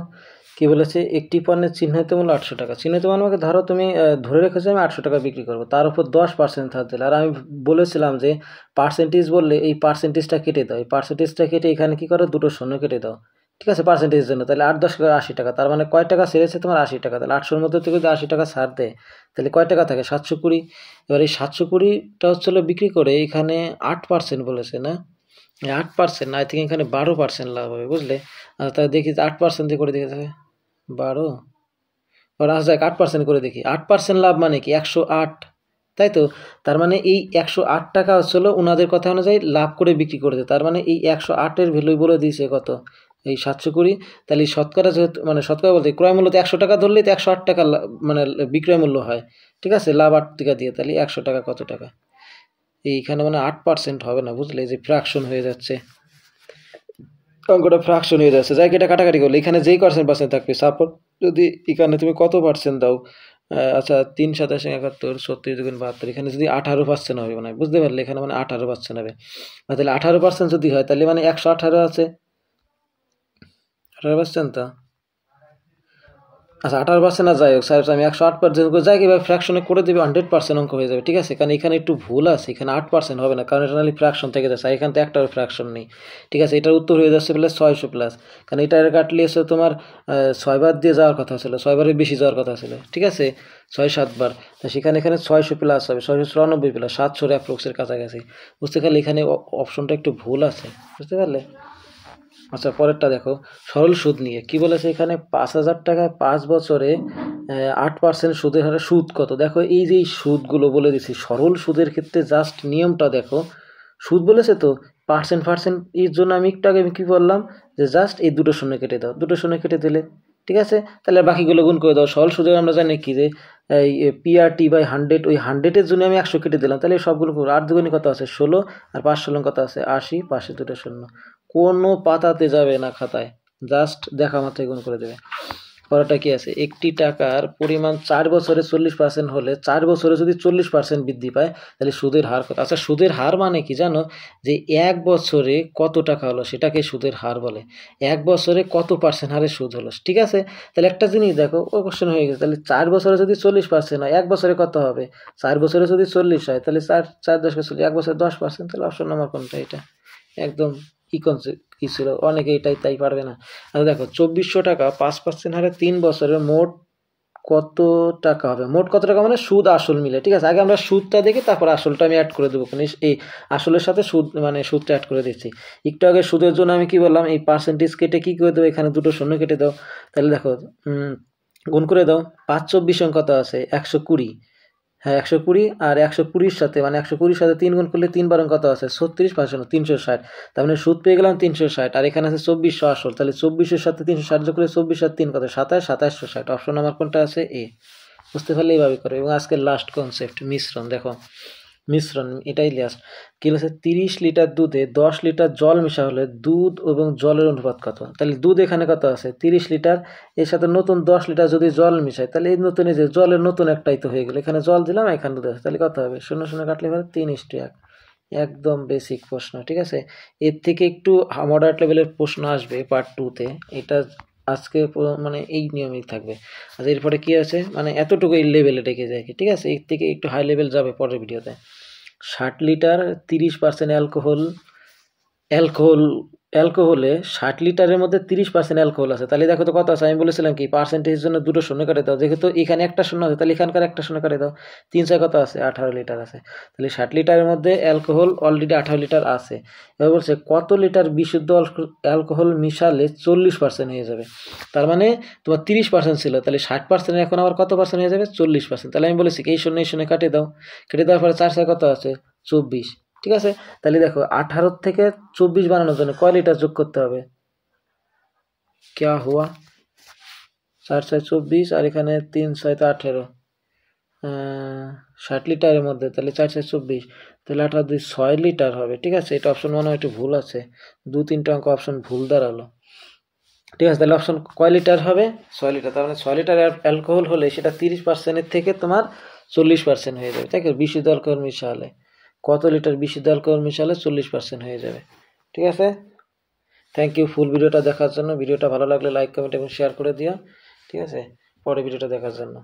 কি বলেছে, একটি পণ্যের চিহ্নিত মূল্য 800 টাকা। চিহ্নিত মূল্য আমাকে ধরো তুমি ধরে রেখেছো আমি 800 টাকা বিক্রি করবো, তার উপর 10% ছাড় দিলে। আর আমি বলেছিলাম যে পার্সেন্টেজ বললে এই পার্সেন্টেজটা কেটে দাও, এই পার্সেন্টেজটা কেটে এখানে কি করো, দুটো শূন্য কেটে দাও, ঠিক আছে, পার্সেন্টেজের জন্য। তাহলে 8 10 80 টাকা, তার মানে কয় টাকা ছেড়েছে তোমার 80 টাকা। তাহলে 800-র মধ্যে থেকে যদি 80 টাকা ছাড় দেয় তাহলে কয় টাকা থাকে 720। এবার এই 720টা হচ্ছিল বিক্রি করে, এখানে 8% বলেছে না, 8% না, আই থিঙ্ক এখানে 12% লাভ হবে, বুঝলে। আচ্ছা তাহলে দেখি 8% দিয়ে করে দেখে থাকে 12, আর আসা যাক 8% করে দেখি। 8% লাভ মানে কি 108, তাই তো। তার মানে এই 108 টাকা হচ্ছিল ওনাদের কথা অনুযায়ী লাভ করে বিক্রি করেছে। তার মানে এই 108-এর ভ্যালু বলে দিয়েছে কত, এই 720। তাহলে এই শতকরা যেহেতু মানে শতকরা বলতে ক্রয় মূল্য তো 100 টাকা ধরলেই তো 108 টাকা মানে বিক্রয় মূল্য হয়, ঠিক আছে, লাভ 8 টাকা দিয়ে। তাহলে 100 টাকা কত টাকা, এইখানে মানে 8% হবে না, বুঝলে, যে ফ্র্যাকশন হয়ে যাচ্ছে, অঙ্কটা ফ্র্যাকশন হয়ে যাচ্ছে। যাই এটা কাটাকাটি করলে এখানে যেই পার্সেন্ট থাকবে, সাপোজ যদি এখানে তুমি কত পার্সেন্ট দাও, আচ্ছা 3 27 71 36 2 72, এখানে যদি 18% হবে মানে, বুঝতে পারলে, এখানে মানে 18% হবে। তাহলে 18% যদি হয় তাহলে মানে 118 আছে, 18% তো, আচ্ছা 18% না, যাই হোক স্যার আমি 108% করে যাই, এবার ফ্র্যাকশনে করে দেবে 100% অঙ্ক হয়ে যাবে, ঠিক আছে। কারণ এখানে একটু ভুল আছে, এখানে 8% হবে না, কারণ এটা নাহলে ফ্র্যাকশন থেকে যাচ্ছে, এখান থেকে একটাও ফ্র্যাকশন নেই, ঠিক আছে। এটার উত্তর হয়ে যাচ্ছে প্লাস 600 প্লাস, কারণ এটা কাটলে এসে তোমার 6 বার দিয়ে যাওয়ার কথা ছিল, 6 বারের বেশি যাওয়ার কথা ছিল, ঠিক আছে, 6-7 বার। তা সেখানে এখানে 600 প্লাস হবে, 694 প্লাস 700 অ্যাপ্রক্সের কাছাকাছি, বুঝতে পারলে এখানে অপশনটা একটু ভুল আছে, বুঝতে পারলে। আচ্ছা পরেরটা দেখো, সরল সুদ নিয়ে কি বলেছে এখানে, 5,000 টাকায় 5 বছরে 8% সুদের হারে সুদ কত। দেখো এই যে সুদগুলো বলে দিছি, সরল সুদের ক্ষেত্রে জাস্ট নিয়মটা দেখো, সুদ বলেছে তো পার্সেন্ট এর জন্য আমি একটু আগে কি বললাম, যে জাস্ট এই দুটো শূন্য কেটে দাও, দুটো শূন্য কেটে দিলে, ঠিক আছে। তাহলে বাকিগুলো গুণ করে দাও। সরল সুদের আমরা জানি কি যে এই PRT বাই 100, ওই 100-এর জন্য আমি 100 কেটে দিলাম, তাহলে সবগুলো 8 দুগুণে কত আছে 16, আর 5 16 কত আছে 80, পাশে দুটো শূন্য, কোনো পাতাতে যাবে না খাতায়, জাস্ট দেখা মাত্রই গুণ করে দেবে। পরেরটা কি আছে, একটি টাকার পরিমাণ 4 বছরে 40% হলে 4 বছরে যদি 40% বৃদ্ধি পায় তাহলে সুদের হার কত। আচ্ছা সুদের হার মানে কি জানো, যে 1 বছরে কত টাকা হলো সেটাকে সুদের হার বলে, 1 বছরে কত পার্সেন্ট হারে সুদ হলো, ঠিক আছে। তাহলে একটা জিনিস দেখো, ও কোশ্চেন হয়ে গেছে, তাহলে 4 বছরে যদি 40% হয় 1 বছরে কত হবে, 4 বছরে যদি 40 হয় তাহলে 4 10 40, 1 বছরে 10%, তাহলে অপশন নাম্বার কোনটা, এটা একদম কি ছিল, অনেকে এটাই তাই পারবে না। আর দেখো 2400 টাকা 5% হারে 3 বছরের মোট কত টাকা হবে, মোট কত টাকা মানে সুদ আসল মিলে, ঠিক আছে। আগে আমরা সুদটা দেখি, তারপর আসলটা আমি অ্যাড করে দেবো, এই আসলের সাথে সুদ মানে সুদটা অ্যাড করে দিচ্ছি। একটু আগে সুদের জন্য আমি কি বললাম, এই পার্সেন্টেজ কেটে কি করে দেবো, এখানে দুটো শূন্য কেটে দাও, তাহলে দেখো গুণ করে দাও, 5 24 কত আছে 120, হ্যাঁ 120, আর 120-র সাথে মানে 120-র সাথে 3 গুণ করলে 3 বারং কত আছে 36, 5 360, তার মানে সুদ পেয়ে গেলাম 360, আর এখানে আছে 2400 আসল, তাহলে 24-এর সাথে 360 যোগ করলে 24 আর 3 কত 27, 2760, অপশন নাম্বার কোনটা আছে এ। বুঝতে পারলে এইভাবে করো। এবং আজকের লাস্ট কনসেপ্ট মিশ্রণ, দেখো মিশ্রণ এটাই লাস্ট। কি বলেছে, 30 লিটার দুধে 10 লিটার জল মিশা হলে দুধ এবং জলের অনুপাত কত। তাহলে দুধ এখানে কত আছে 30 লিটার, এর সাথে নতুন 10 লিটার যদি জল মিশায় তাহলে এই নতুন, এই যে জলের নতুন একটাই তো হয়ে গেল, এখানে জল দিলাম এখানে দুধ আছে, তাহলে কত হবে 0 0 কাটলে হবে 3:1, একদম বেসিক প্রশ্ন, ঠিক আছে। এর থেকে একটু মডারেট লেভেলের প্রশ্ন আসবে পার্ট 2-তে, এটা আজকে মানে এই নিয়মেই থাকবে। আর এরপরে কি আছে মানে এতটুকু এই লেভেলে রেখে যায়, ঠিক আছে, এর থেকে একটু হাই লেভেল যাবে পরের ভিডিওতে। 60 লিটার 30% অ্যালকোহলে 60 লিটারের মধ্যে 30% অ্যালকোহল আছে, তাহলে দেখো তো কত আছে, আমি বলেছিলাম কি পার্সেন্টেজের জন্য দুটো শূন্য কাটে দাও, যেহেতু এখানে একটা শূন্য আছে তাহলে এখানকার একটা শূন্য কাটে দাও, 3 কত আছে 18 লিটার আছে, তাহলে 60 লিটারের মধ্যে অ্যালকোহল অলরেডি 18 লিটার আছে। এবার বলছে কত লিটার বিশুদ্ধ অ্যালকোহল মিশালে 40% হয়ে যাবে, তার মানে তোমার 30% ছিল, তাহলে 60% এখন আবার কত পার্সেন্ট হয়ে যাবে 40%, তাহলে আমি বলেছি এই শূন্য কাটে দাও, কেটে দেওয়ার পরে 4 কত আছে 24, ঠিক আছে। তাহলে দেখো 18 থেকে 24 বানানোর জন্য কয় লিটার যোগ করতে হবে, क्या हुआ 4 6 24, আর এখানে 3 6 18, 60 লিটারের মধ্যে, তাহলে 4 6 24, তাহলে 18 2 6 লিটার হবে, ঠিক আছে। এটা অপশন মনে হয় একটু ভুল আছে, 2-3টা অঙ্ক অপশন ভুল দাঁড়ালো, ঠিক আছে। তাহলে অপশন কয় লিটার হবে 6 লিটার, তার মানে 6 লিটার অ্যালকোহল হলে সেটা 30%-এর থেকে তোমার 40% হয়ে যাবে, তাই কি, বিশুদ্ধ অ্যালকোহল মিশালে কত লিটার বিশুদ্ধ অ্যালকোহল মিশালে 40% হয়ে যাবে, ঠিক আছে। থ্যাংক ইউ ফুল ভিডিওটা দেখার জন্য। ভিডিওটা ভালো লাগলে লাইক কমেন্ট এবং শেয়ার করে দিও, ঠিক আছে, পরে ভিডিওটা দেখার জন্য।